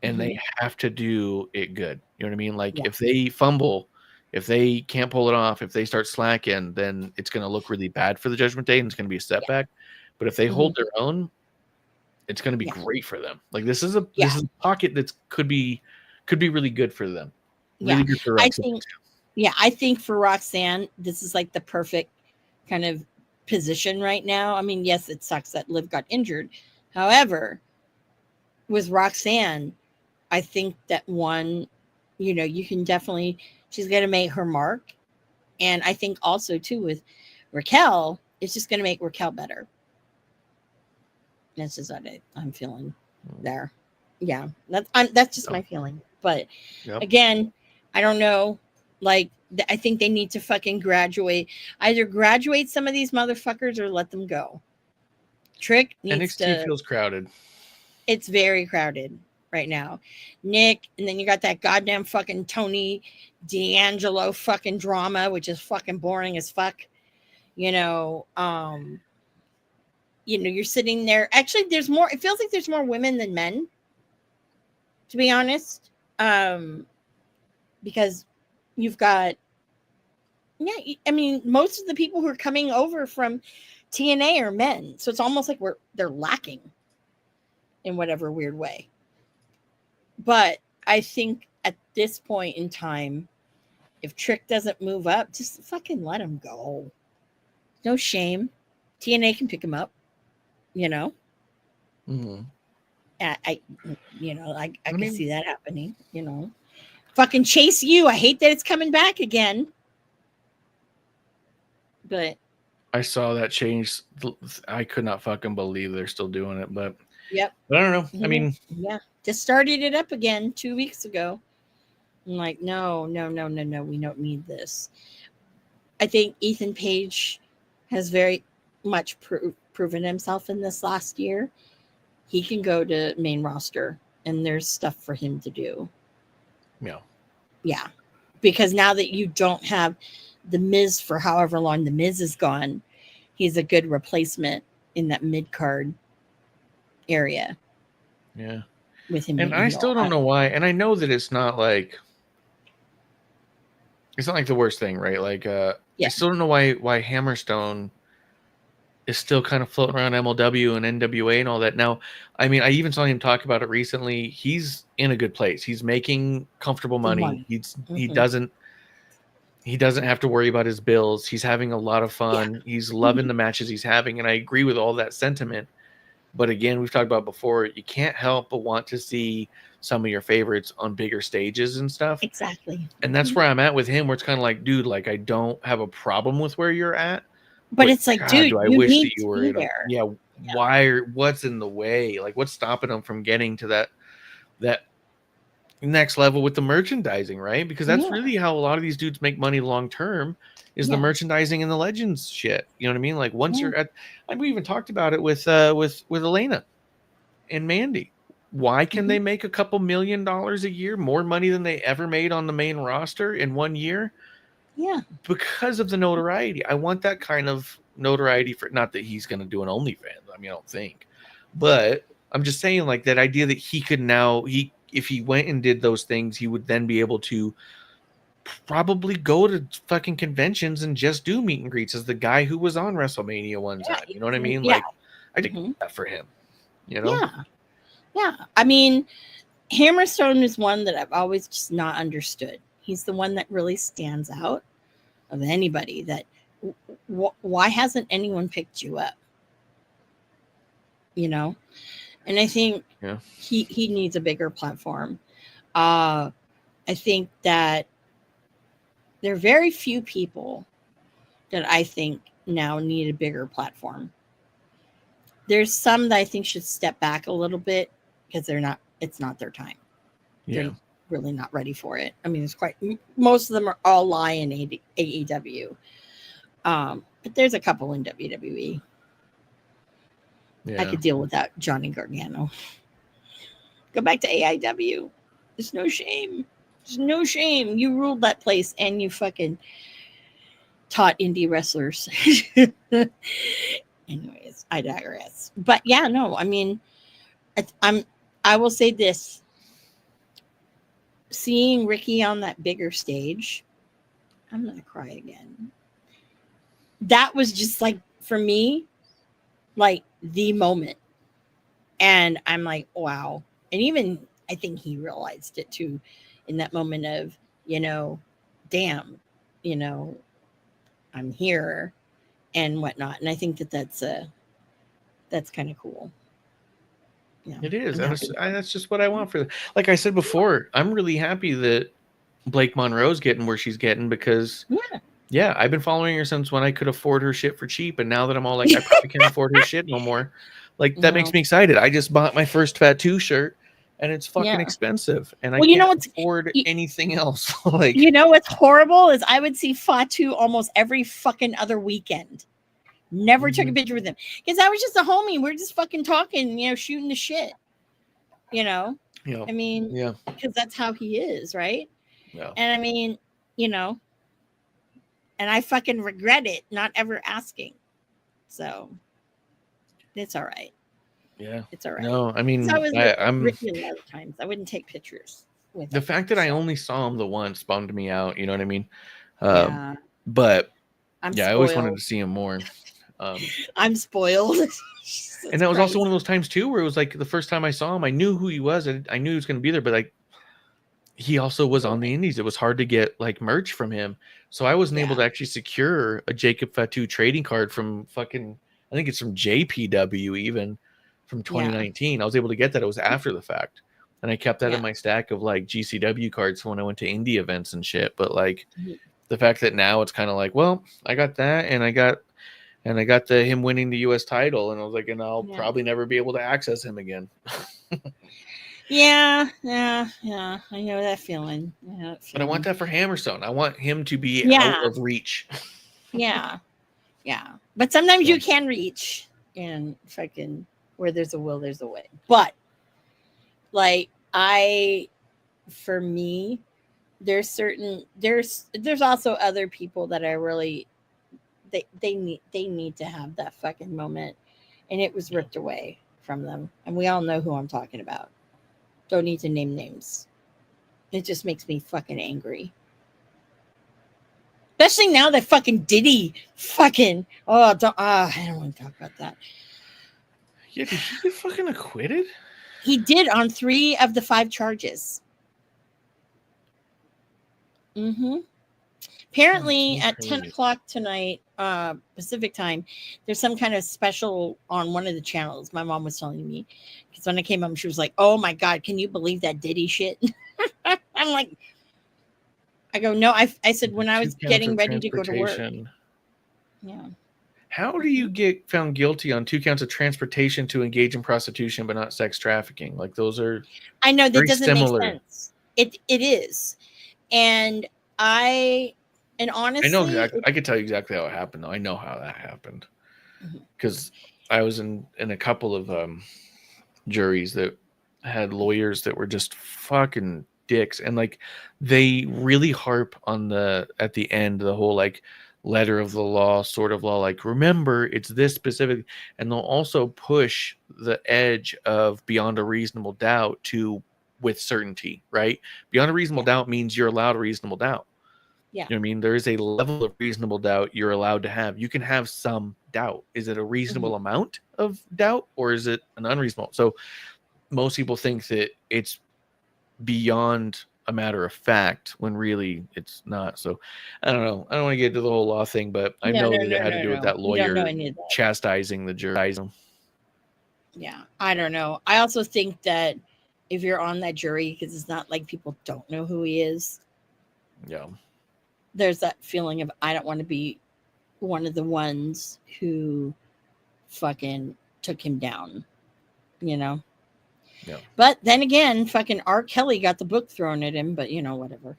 and they have to do it good. You know what I mean? Like if they fumble, if they can't pull it off, if they start slacking, then it's going to look really bad for the Judgment Day, and it's going to be a setback. But if they hold their own, it's going to be great for them. Like this is a pocket that could be really good for them. Really good for Roxanne. I think for Roxanne, this is like the perfect kind of position right now. I mean, yes, it sucks that Liv got injured. However, with Roxanne, I think that you can definitely, she's going to make her mark. And I think also too with Raquel, it's just going to make Raquel better. That's just what I'm feeling there. Yeah, that's just my feeling. But again, I don't know. Like, I think they need to fucking either graduate some of these motherfuckers or let them go. Trick needs NXT feels crowded. It's very crowded right now. Nick, and then you got that goddamn fucking Tony D'Angelo fucking drama, which is fucking boring as fuck. You're sitting there. Actually, there's more. It feels like there's more women than men, to be honest. Because you've got, I mean, most of the people who are coming over from TNA are men. So it's almost like they're lacking in whatever weird way. But I think at this point in time, if Trick doesn't move up, just fucking let him go. No shame. TNA can pick him up, Mm-hmm. I can see that happening, Fucking Chase U. I hate that it's coming back again. But I saw that change. I could not fucking believe they're still doing it, but I don't know. I mean, just started it up again 2 weeks ago. I'm like, no, we don't need this. I think Ethan Page has very much proven himself in this last year. He can go to main roster, and there's stuff for him to do. Yeah. Yeah. Because now that you don't have the Miz for however long the Miz is gone, he's a good replacement in that mid card area. Yeah. With him And being I heel. still don't know why. And I know that it's not like the worst thing, right? Like, I still don't know why Hammerstone is still kind of floating around MLW and NWA and all that. Now, I mean, I even saw him talk about it recently. He's in a good place. He's making comfortable money. He doesn't have to worry about his bills. He's having a lot of fun. He's loving the matches he's having. And I agree with all that sentiment. But again, we've talked about before, you can't help but want to see some of your favorites on bigger stages and stuff. Exactly. And that's where I'm at with him, where it's kind of like, dude, like, I don't have a problem with where you're at. But it's like, God, dude, do I you wish need that you to were be in a, there. yeah, why, what's in the way? Like, what's stopping them from getting to that next level with the merchandising, right? Because that's really how a lot of these dudes make money long term, is the merchandising and the Legends shit. You know what I mean? Like, once you're at, like, we even talked about it with Elena and Mandy. Why can they make a couple $1 million a year, more money than they ever made on the main roster in 1 year? Yeah. Because of the notoriety. I want that kind of notoriety for, not that he's going to do an OnlyFans. I mean, I don't think, but I'm just saying, like, that idea that he could now, if he went and did those things, he would then be able to probably go to fucking conventions and just do meet and greets as the guy who was on WrestleMania one time. You know what I mean? Yeah. Like, I think that for him, you know? Yeah. Yeah. I mean, Hammerstone is one that I've always just not understood. He's the one that really stands out of anybody. That why hasn't anyone picked you up? You know? And I think he needs a bigger platform. I think that there are very few people that I think now need a bigger platform. There's some that I think should step back a little bit because it's not their time. Yeah. They're really not ready for it. I mean, most of them are all lie in AEW. But there's a couple in WWE. Yeah. I could deal with that. Johnny Gargano. Go back to AIW. There's no shame. There's no shame. You ruled that place and you fucking taught indie wrestlers. Anyways, I digress. But yeah, no, I mean, I will say this. Seeing Ricky on that bigger stage, I'm gonna cry again. That was just like, for me, like the moment. And I'm like, wow. And even I think he realized it too, in that moment of, damn, I'm here and whatnot. And I think that's kind of cool. Yeah, it is. And that's just what I want for, like I said before, I'm really happy that Blake Monroe's getting where she's getting, because I've been following her since when I could afford her shit for cheap. And now that I'm all like, I probably can't afford her shit no more. Like, that makes me excited. I just bought my first tattoo shirt and it's fucking expensive. And I can't afford anything else. Like, what's horrible is I would see Fatu almost every fucking other weekend. Never took a picture with him because I was just a homie. We're just fucking talking, shooting the shit. I mean, because that's how he is, right? Yeah. And I mean, and I fucking regret it not ever asking. So it's all right. Yeah, it's all right. No, I mean, I'm Ricky a lot of times. I wouldn't take pictures with the fact that I only saw him the once bummed me out. You know what I mean? But I always wanted to see him more. I'm spoiled. And that was also one of those times too where it was like the first time I saw him, I knew who he was. I knew he was going to be there, but like, he also was on the indies. It was hard to get like merch from him, so I wasn't able to actually secure a Jacob Fatu trading card from fucking, I think it's from JPW, even from 2019. I was able to get that. It was after the fact, and I kept that in my stack of like GCW cards when I went to indie events and shit. But like, the fact that now it's kind of like, well, I got that, and I got him winning the US title, and I was like, and I'll probably never be able to access him again. Yeah. I know that feeling. But I want that for Hammerstone. I want him to be out of reach. Yeah. But sometimes you can reach, and fucking where there's a will, there's a way. But like, for me, there's also other people that I really they need to have that fucking moment, and it was ripped away from them, and we all know who I'm talking about. Don't need to name names. It just makes me fucking angry. Especially now that fucking Diddy fucking I don't want to talk about that. Yeah, did he get fucking acquitted? He did on 3 of the 5 charges. Apparently at 10 o'clock tonight, Pacific time, there's some kind of special on one of the channels. My mom was telling me, because when I came home, she was like, "Oh my God, can you believe that Diddy shit?" I'm like, I go, no. I said when I was getting ready to go to work. Yeah. How do you get found guilty on 2 counts of transportation to engage in prostitution but not sex trafficking? Like those are. I know that very doesn't similar. make sense. It is, and honestly, I know exactly. I could tell you exactly how it happened. Though I know how that happened because I was in a couple of juries that had lawyers that were just fucking dicks, and like they really harp on at the end the whole like letter of the law sort of law, like remember it's this specific, and they'll also push the edge of beyond a reasonable doubt to with certainty, right? Beyond a reasonable doubt means you're allowed a reasonable doubt. Yeah. You know what I mean? There is a level of reasonable doubt you're allowed to have. You can have some doubt. Is it a reasonable amount of doubt or is it an unreasonable? So most people think that it's beyond a matter of fact when really it's not. So I don't know. I don't want to get into the whole law thing, but I know that it had to do with that lawyer chastising the jury. Yeah, I don't know. I also think that if you're on that jury, because it's not like people don't know who he is. Yeah. There's that feeling of I don't want to be one of the ones who fucking took him down, you know? Yeah. But then again, fucking R. Kelly got the book thrown at him, but whatever.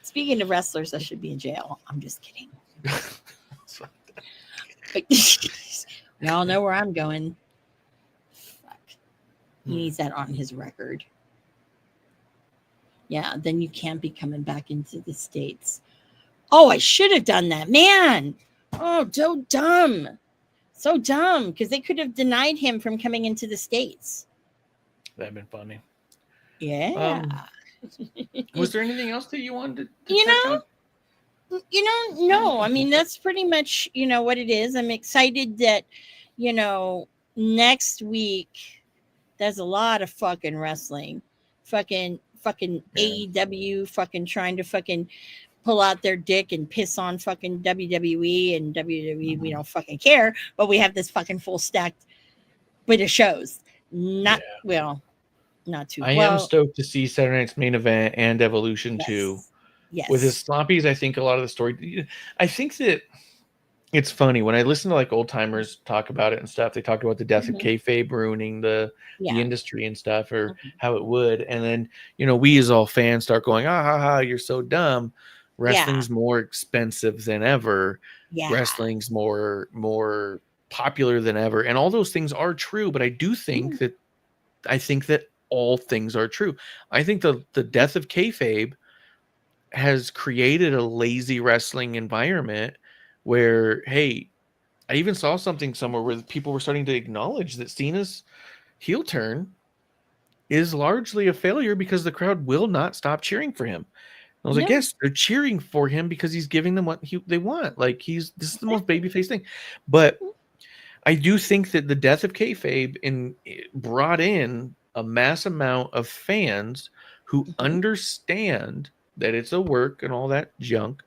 Speaking of wrestlers that should be in jail, I'm just kidding. We all know where I'm going. Fuck. He needs that on his record. Yeah, then you can't be coming back into the States. Oh, I should have done that. Man. Oh, so dumb. So dumb. Because they could have denied him from coming into the States. That'd been funny. Yeah. Was there anything else that you wanted to no. I mean, that's pretty much, what it is. I'm excited that, next week there's a lot of fucking wrestling. Fucking AEW fucking trying to fucking pull out their dick and piss on fucking WWE, and WWE, we don't fucking care, but we have this fucking full stacked bit of shows. Not too I am stoked to see Saturday Night's Main Event and Evolution 2. Yes. With his sloppies, I think a lot of the story, I think that it's funny when I listen to like old timers talk about it and stuff. They talk about the death of kayfabe ruining the industry and stuff, or how it would. And then, we as all fans start going, you're so dumb. Wrestling's more expensive than ever. Yeah. Wrestling's more popular than ever. And all those things are true. But I do think that all things are true. I think the death of kayfabe has created a lazy wrestling environment where, hey, I even saw something somewhere where people were starting to acknowledge that Cena's heel turn is largely a failure because the crowd will not stop cheering for him. I was like, yes, they're cheering for him because he's giving them what they want. Like this is the most babyface thing. But I do think that the death of kayfabe brought in a mass amount of fans who understand that it's a work and all that junk,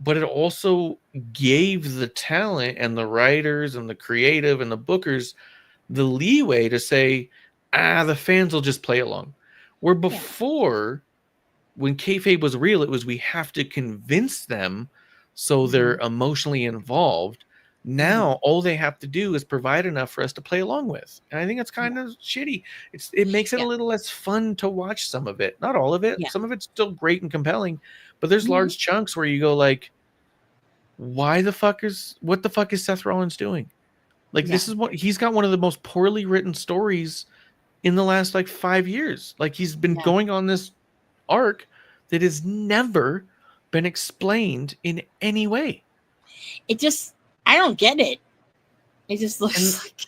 but it also gave the talent and the writers and the creative and the bookers the leeway to say, the fans will just play along. Where before, when kayfabe was real, it was we have to convince them so they're emotionally involved. Now all they have to do is provide enough for us to play along with. And I think it's kind of shitty. It makes it a little less fun to watch some of it. Not all of it. Some of it's still great and compelling, but there's large chunks where you go like, what the fuck is Seth Rollins doing? Like this is what he's got, one of the most poorly written stories in the last like 5 years. Like he's been going on this arc that has never been explained in any way. I don't get it. It just looks like.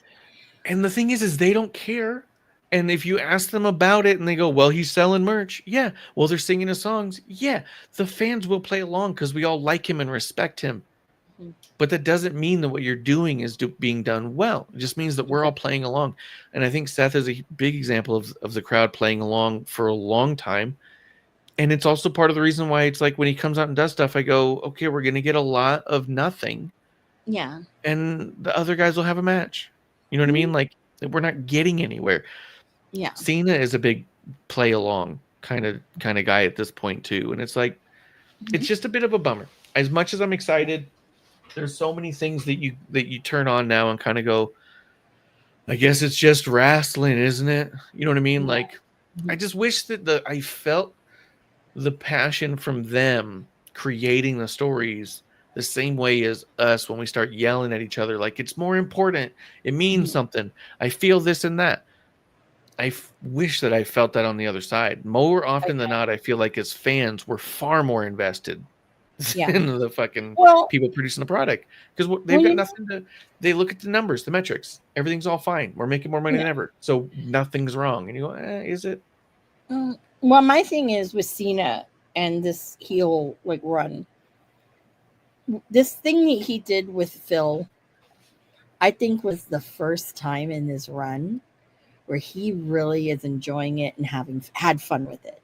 And the thing is they don't care. And if you ask them about it and they go, well, he's selling merch. Yeah. Well, they're singing his songs. Yeah. The fans will play along because we all like him and respect him. But that doesn't mean that what you're doing is being done well. It just means that we're all playing along. And I think Seth is a big example of the crowd playing along for a long time. And it's also part of the reason why it's like when he comes out and does stuff, I go, okay, we're going to get a lot of nothing. Yeah. And the other guys will have a match. You know what I mean? Like, we're not getting anywhere. Yeah. Cena is a big play along kind of guy at this point too. And it's like, it's just a bit of a bummer. As much as I'm excited, there's so many things that you turn on now and kind of go, I guess it's just wrestling, isn't it? You know what I mean? Yeah. Like, I just wish that I felt the passion from them creating the stories the same way as us when we start yelling at each other. Like, it's more important. It means something. I feel this and that. I wish that I felt that on the other side. More often than not, I feel like as fans, we're far more invested in the fucking people producing the product, because they've got nothing to. They look at the numbers, the metrics. Everything's all fine. We're making more money than ever, so nothing's wrong. And you go, is it? Well, my thing is with Cena and this heel like run. This thing that he did with Phil, I think, was the first time in this run where he really is enjoying it and had fun with it.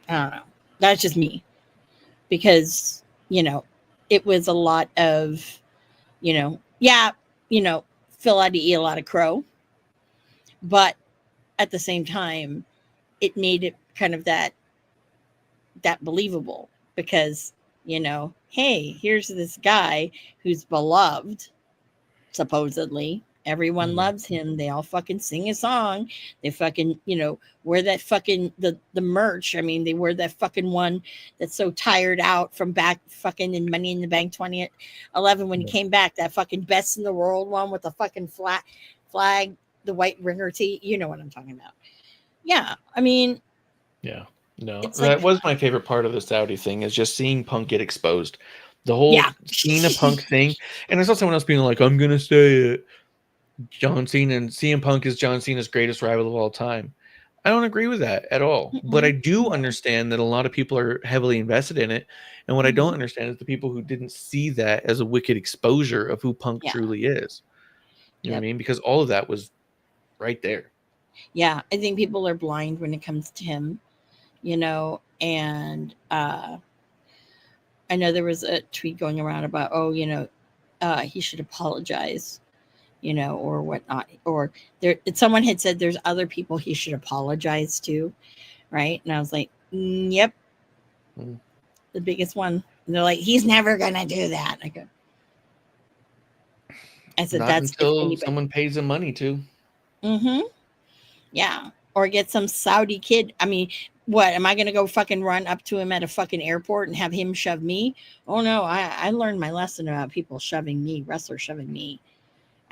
I don't know. That's just me. Because, it was a lot of, Phil had to eat a lot of crow. But at the same time, it made it kind of that believable. Because, hey, here's this guy who's beloved, supposedly. Everyone loves him. They all fucking sing a song. They fucking, wear that fucking the merch. I mean, they wear that fucking one that's so tired out from back fucking in Money in the Bank 2011 when he came back. That fucking best in the world one with the fucking flag, the white ringer tee. You know what I'm talking about? Yeah, I mean, yeah, no, that was my favorite part of the Saudi thing, is just seeing Punk get exposed. The whole Cena Punk thing, and I saw someone else being like, "I'm gonna say it." John Cena and CM Punk is John Cena's greatest rival of all time. I don't agree with that at all. But I do understand that a lot of people are heavily invested in it. And what I don't understand is the people who didn't see that as a wicked exposure of who Punk truly is. You know what I mean? Because all of that was right there. Yeah, I think people are blind when it comes to him, and I know there was a tweet going around about, he should apologize. Or whatnot, or someone had said there's other people he should apologize to, right? And I was like, yep, the biggest one. And they're like, he's never gonna do that. I said, not that's until someone pays him money to. Yeah, or get some Saudi kid. I mean, what am I gonna go fucking run up to him at a fucking airport and have him shove me? Oh no, I learned my lesson about people shoving me, wrestlers shoving me.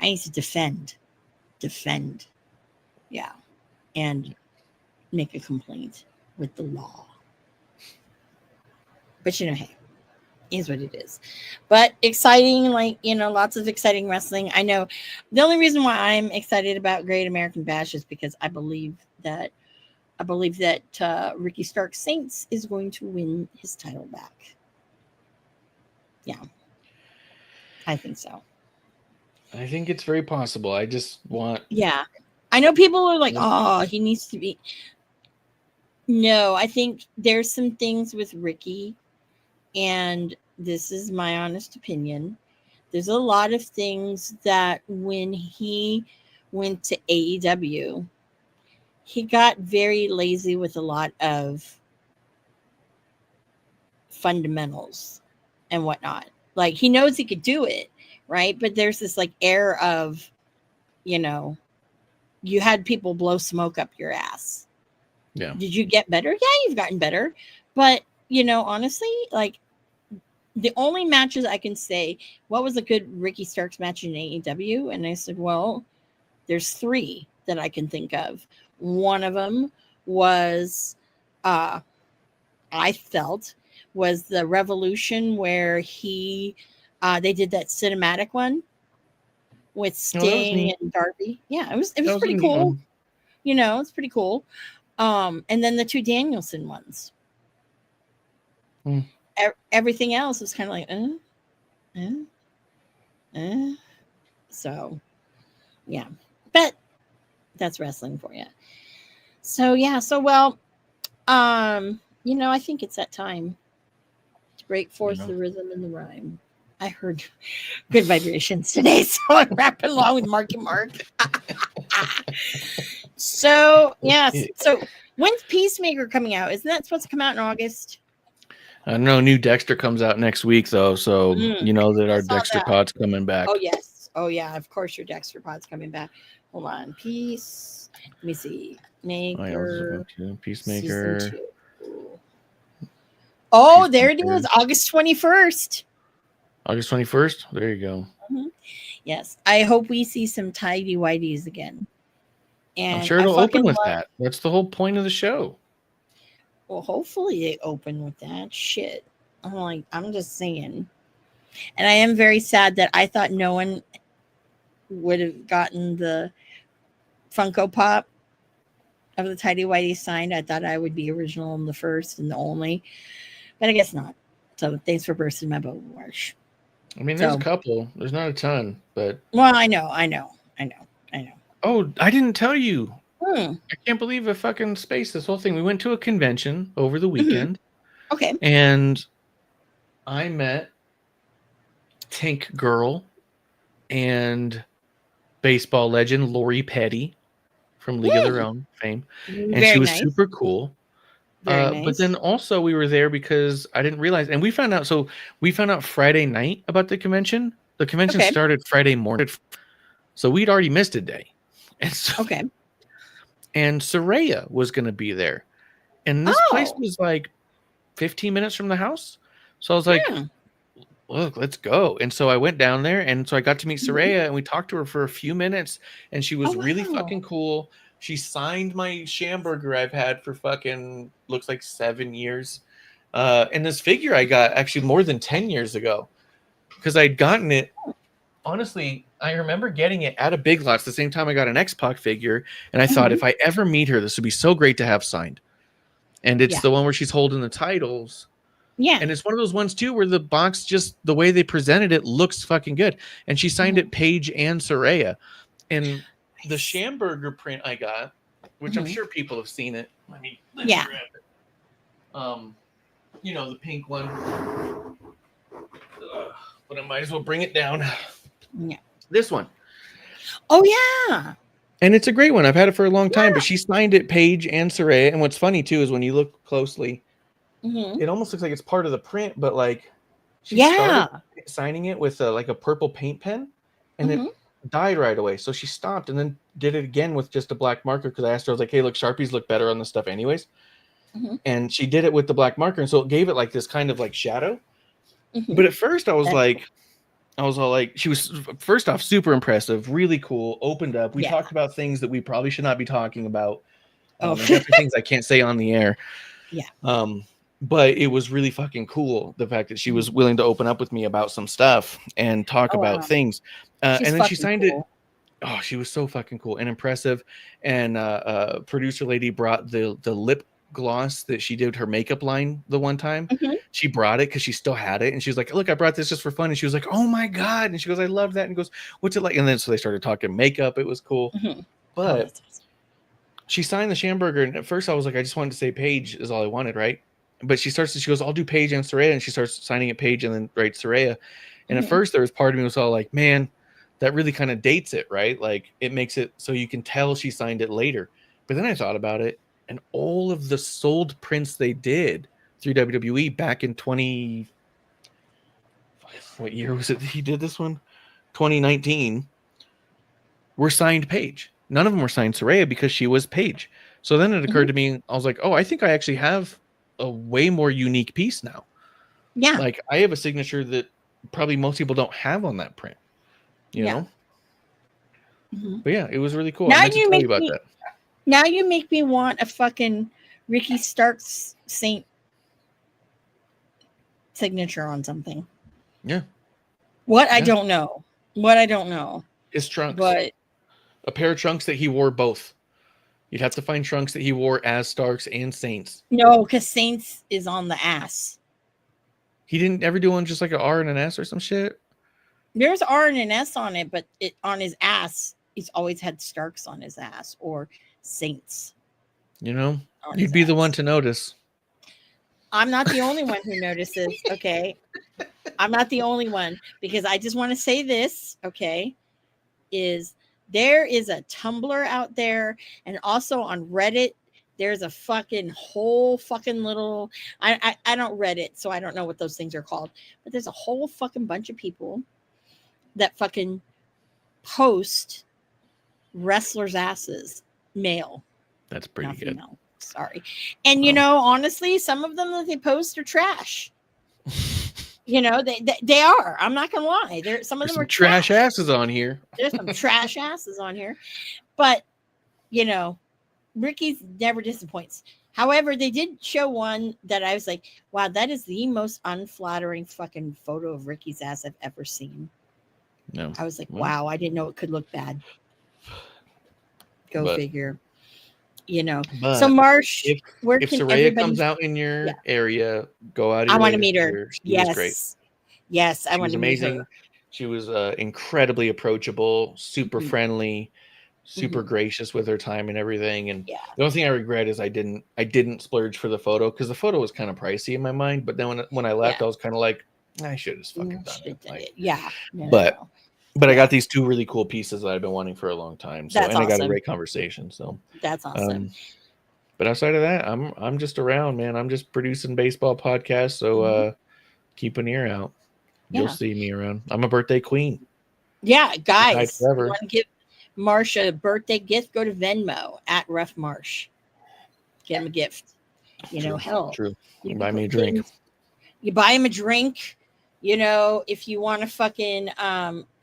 I need to defend, yeah, and make a complaint with the law. But hey, is what it is. But exciting, lots of exciting wrestling. I know the only reason why I'm excited about Great American Bash is because I believe that Ricky Starks Saints is going to win his title back. Yeah, I think so. I think it's very possible. I just want... Yeah. I know people are like, oh, he needs to be... No, I think there's some things with Ricky, and this is my honest opinion. There's a lot of things that when he went to AEW, he got very lazy with a lot of fundamentals and whatnot. Like, he knows he could do it. Right. But there's this air of, you had people blow smoke up your ass. Yeah. Did you get better? Yeah, you've gotten better. But, honestly, the only matches I can say, what was a good Ricky Starks match in AEW? And I said, well, there's 3 that I can think of. One of them was I felt was the Revolution where they did that cinematic one with Oh, that was Sting neat. and Darby. Yeah, it was That was a pretty neat cool. one. You know, it's pretty cool. And then the two Danielson ones. Hmm. Everything else was kind of like, So, yeah, but that's wrestling for you. So yeah, I think it's that time to break forth Yeah. the rhythm and the rhyme. I heard good vibrations today, so I'm rapping along with Marky Mark. So yes, so when's Peacemaker coming out? Isn't that supposed to come out in August? I know new Dexter comes out next week though, so you know that I our saw Dexter that. pod's coming back. Oh yes, oh yeah, of course your Dexter pod's coming back. Hold on, Peace. Let me see, Maker Peacemaker. season 2. Oh, there it Peacemaker. is, August 21st. August 21st. There you go. Mm-hmm. Yes, I hope we see some tidy whities again. And I'm sure it'll open with that. That's the whole point of the show. Well, hopefully they open with that shit. I'm just saying. And I am very sad that I thought no one would have gotten the Funko Pop of the Tidy Whitey signed. I thought I would be original and the first and the only, but I guess not. So thanks for bursting my bubble, Marsh. I mean, there's a couple. There's not a ton, but well, I know. Oh, I didn't tell you. I can't believe I fucking spaced this whole thing. We went to a convention over the weekend. Okay. And I met Tank Girl and baseball legend Lori Petty from League of Their Own fame. And Very she was nice. super cool. Very nice. But then also we were there because I didn't realize, and we found out Friday night about the convention. The convention started Friday morning. So we'd already missed a day. And so, and Saraya was going to be there. And this place was like 15 minutes from the house. So I was like, look, let's go. And so I went down there, and so I got to meet Saraya, and we talked to her for a few minutes, and she was really fucking cool. She signed my Schamburger I've had for fucking looks like 7 years. And this figure I got actually more than 10 years ago because I'd gotten it. Honestly, I remember getting it at a Big Lots the same time I got an X-Pac figure, and I thought if I ever meet her, this would be so great to have signed. And it's the one where she's holding the titles. Yeah. And it's one of those ones too where the box, just the way they presented it, looks fucking good. And she signed it Paige and Saraya. And the Schamburger print I got, which I'm sure people have seen it. Let me grab it. You know, the pink one. But I might as well bring it down. Yeah. This one. Oh yeah. And it's a great one. I've had it for a long time, but she signed it Paige and Saraya. And what's funny too is when you look closely, it almost looks like it's part of the print, but like she started signing it with like a purple paint pen, and it died right away. So she stopped and then did it again with just a black marker because I asked her, I was like, hey, look, Sharpies look better on this stuff anyways. And she did it with the black marker, and so it gave it like this kind of like shadow. But at first I was all like, she was first off super impressive, really cool, opened up. We talked about things that we probably should not be talking about. And things I can't say on the air. But it was really fucking cool, the fact that she was willing to open up with me about some stuff and talk about things. And then she signed it. Oh, she was so fucking cool and impressive. And producer lady brought the lip gloss that she did her makeup line the one time. She brought it because she still had it. And she was like, look, I brought this just for fun. And she was like, oh my God. And she goes, I love that. And goes, what's it like? And then so they started talking makeup. It was cool. But she signed the Schamburger. And at first I was like, I just wanted to say Paige is all I wanted, right? But she goes, I'll do Paige and Saraya. And she starts signing it Paige and then writes Saraya. And at first there was part of me was all like, man, that really kind of dates it, right? Like it makes it so you can tell she signed it later. But then I thought about it, and all of the sold prints they did through WWE back in what year was it he did this one? 2019 were signed Paige. None of them were signed Saraya because she was Paige. So then it occurred to me, I was like, oh, I think I actually have a way more unique piece now. Yeah. Like I have a signature that probably most people don't have on that print, you know? But yeah, it was really cool. Now I meant to tell you about that. Now you make me want a fucking Ricky Stark's Saint signature on something. Yeah. What? Yeah. I don't know. What? I don't know. His trunks. But a pair of trunks that he wore both. You'd have to find trunks that he wore as Starks and Saints. no, because Saints is on the ass. He didn't ever do one just like an R and an S or some shit. There's R and an S on it, but it on his ass, he's always had Starks on his ass or Saints. You know, on you'd his be the ass. one to notice. I'm not the only one who notices. Okay. I'm not the only one, because I just want to say this. Okay. There is a Tumblr out there, and also on Reddit. There's a fucking whole fucking little, I don't Reddit, so I don't know what those things are called, but there's a whole fucking bunch of people that fucking post wrestlers' asses, male, That's pretty not good. female. Sorry. And you know, honestly, some of them that they post are trash. You know, they are. I'm not gonna lie. Some of There's them are some trash asses on here. There's some trash asses on here, but you know, Ricky's never disappoints. However, they did show one that I was like, wow, that is the most unflattering fucking photo of Ricky's ass I've ever seen. No. I was like, Well, wow, I didn't know it could look bad. Go But- figure. You know. But So Marsh, if where if can Soraya everybody? comes out in your Yeah. area, go out of I your want way to meet her. her. She was great. Yes, I She want was to meet amazing. her. She was incredibly approachable, super Mhm. friendly, super Mhm. gracious with her time and everything. And Yeah. the only thing I regret is I didn't splurge for the photo, because the photo was kind of pricey in my mind. But then when I left, Yeah. I was kind of like, I should have just fucking Mm, done should've it. done Like, it. Yeah. No, but- no. But I Yeah. got these two really cool pieces that I've been wanting for a long time. So That's and I got a awesome. great conversation. So That's awesome. but outside of that, I'm just around, man. I'm just producing baseball podcasts. So keep an ear out. You'll Yeah. see me around. I'm a birthday queen. Yeah, guys, you forever. want to give Marsh a birthday gift? Go to Venmo at Rough Marsh. Get him a gift. You know, hell, True. you Buy can me a put drink. things- You buy him a drink. You know, if you want to fucking,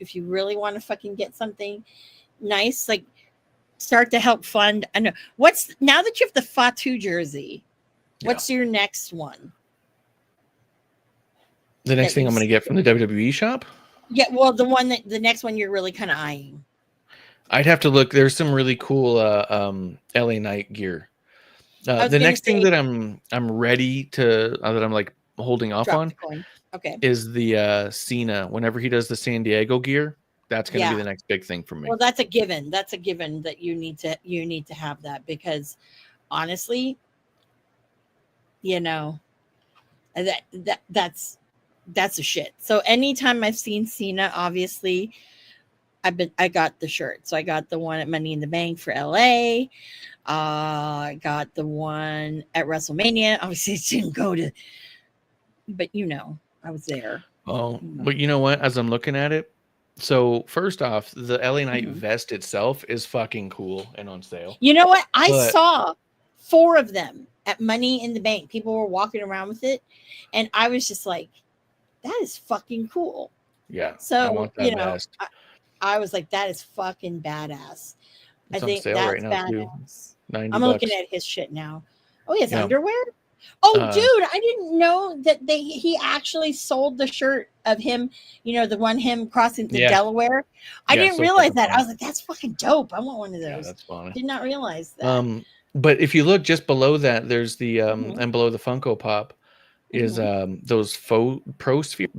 if you really want to fucking get something nice, like start to help fund. I know now that you have the Fatu jersey. What's your next one? The next that thing you I'm going to get from the WWE shop, Yeah, well, the next one you're really kind of eyeing. I'd have to look. There's some really cool LA Knight gear. was The gonna next thing say- that I'm ready to that I'm like holding off Drop on the coin. Okay. is the Cena. Whenever he does the San Diego gear, that's going to Yeah. be the next big thing for me. Well, that's a given. That's a given that you need to have that, because honestly, you know, that's a shit. So anytime I've seen Cena, obviously, I got the shirt. So I got the one at Money in the Bank for LA. I got the one at WrestleMania. Obviously, it didn't go to, but you know, I was there. Oh, but you know what? As I'm looking at it, so first off, the LA Knight Mhm. vest itself is fucking cool and on sale. You know what? I But- saw 4 of them at Money in the Bank. People were walking around with it, and I was just like, that is fucking cool. Yeah, So, I want that you know, vest. I was like, that is fucking badass. It's I on think sale that's right now too. badass. $90. I'm looking at his shit now. Oh, he has Yeah. underwear? Oh, Uh, dude, I didn't know that he actually sold the shirt of him, you know, the one him crossing the Yeah. Delaware. I Yeah, didn't so realize fucking that. I fun. was like, that's fucking dope. I want one of Yeah, those. that's fun. Did not realize that. But if you look just below that, there's the Mhm. and below the Funko Pop is Mm-hmm. those faux pro sphere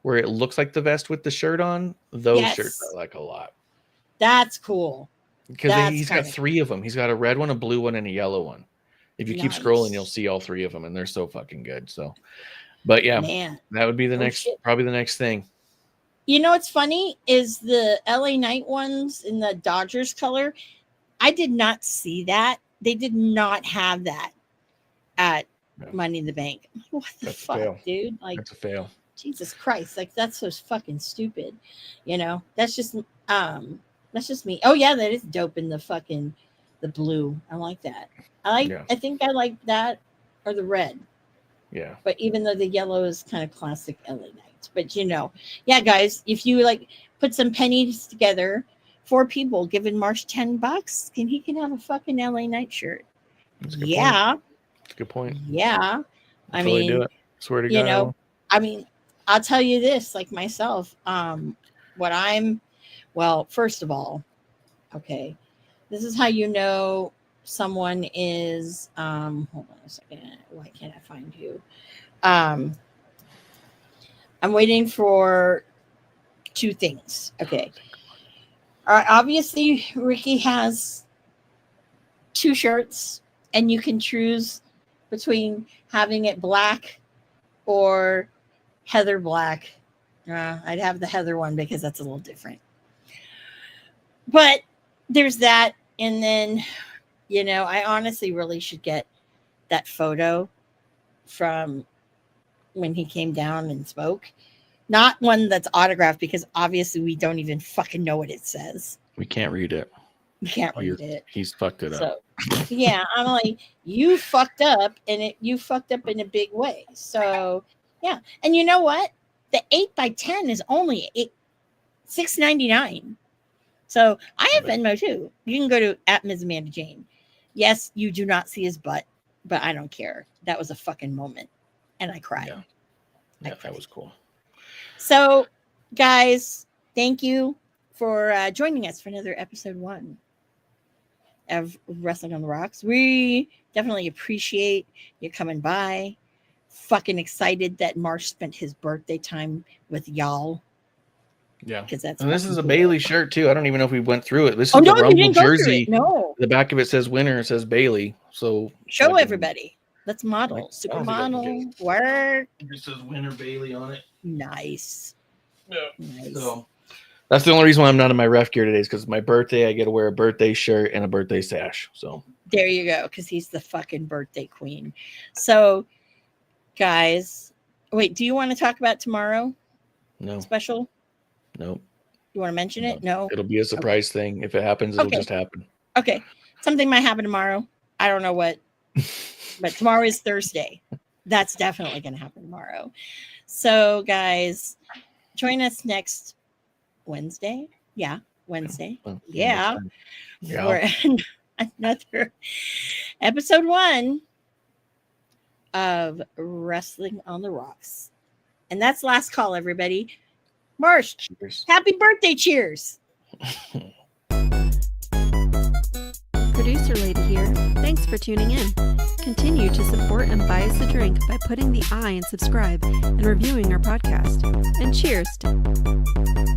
where it looks like the vest with the shirt on. Those Yes. shirts I like a lot That's cool. because That's he's got kinda 3 of them. He's got a red one, a blue one, and a yellow one. If you keep scrolling, Nice. you'll see all 3 of them, and they're so fucking good. So, but yeah, Man. that would be the Oh, next, shit. probably the next thing. You know what's funny is the LA Knight ones in the Dodgers color. I did not see that. They did not have that at No. Money in the Bank. What the That's a fuck, fail. dude? Like, That's a fail. Jesus Christ. Like, that's so fucking stupid. You know, that's just me. Oh yeah, that is dope in the blue. I like that. Yeah. I think I like that or the red. Yeah. But even though the yellow is kind of classic LA Knight. But you know, yeah, guys, if you like put some pennies together, 4 people giving Marsh $10, he can have a fucking LA Knight shirt. That's a good Yeah. That's a good point. Yeah. I Totally do mean, it. Swear to you God. I know, will. I mean, I'll tell you this, like myself, first of all, okay, this is how you know someone is, hold on a second. Why can't I find you? I'm waiting for two things. Okay. Obviously, Ricky has two shirts, and you can choose between having it black or Heather black. I'd have the Heather one because that's a little different. But there's that. And then, I honestly really should get that photo from when he came down and spoke. Not one that's autographed, because obviously we don't even fucking know what it says. We can't read it. We can't read it. He's fucked it up. So, yeah, I'm like, you fucked up, and you fucked up in a big way. So, yeah. And you know what? The 8x10 is only $6.99. So I have Venmo too. You can go to @Ms. Amanda Jane. Yes, you do not see his butt, but I don't care. That was a fucking moment, and I cried. Yeah, that was cool. So, guys, thank you for joining us for another episode 1 of Wrestling on the Rocks. We definitely appreciate you coming by. Fucking excited that Marsh spent his birthday time with y'all. Yeah, because that's. And this is a Bailey shirt too. I don't even know if we went through it. This is no, the Rumble jersey. No, the back of it says winner. It says Bailey. So show everybody. Let's model. I don't think I Supermodel. can Work. It just says winner Bailey on it. Nice. Yeah. Nice. So that's the only reason why I'm not in my ref gear today, is because it's my birthday. I get to wear a birthday shirt and a birthday sash. So there you go, because he's the fucking birthday queen. So, guys, wait, do you want to talk about tomorrow? No. Special? Nope. You want to mention it? No. It'll be a surprise thing. If it happens, it'll just happen. Okay. Something might happen tomorrow. I don't know what, but tomorrow is Thursday. That's definitely going to happen tomorrow. So, guys, join us next Wednesday. Yeah, Wednesday. Yeah. For another episode 1 of Wrestling on the Rocks. And that's last call, everybody. Marsh, cheers. Happy birthday, cheers. Producer Lady here. Thanks for tuning in. Continue to support and buy us a drink by putting the I in subscribe and reviewing our podcast. And cheers to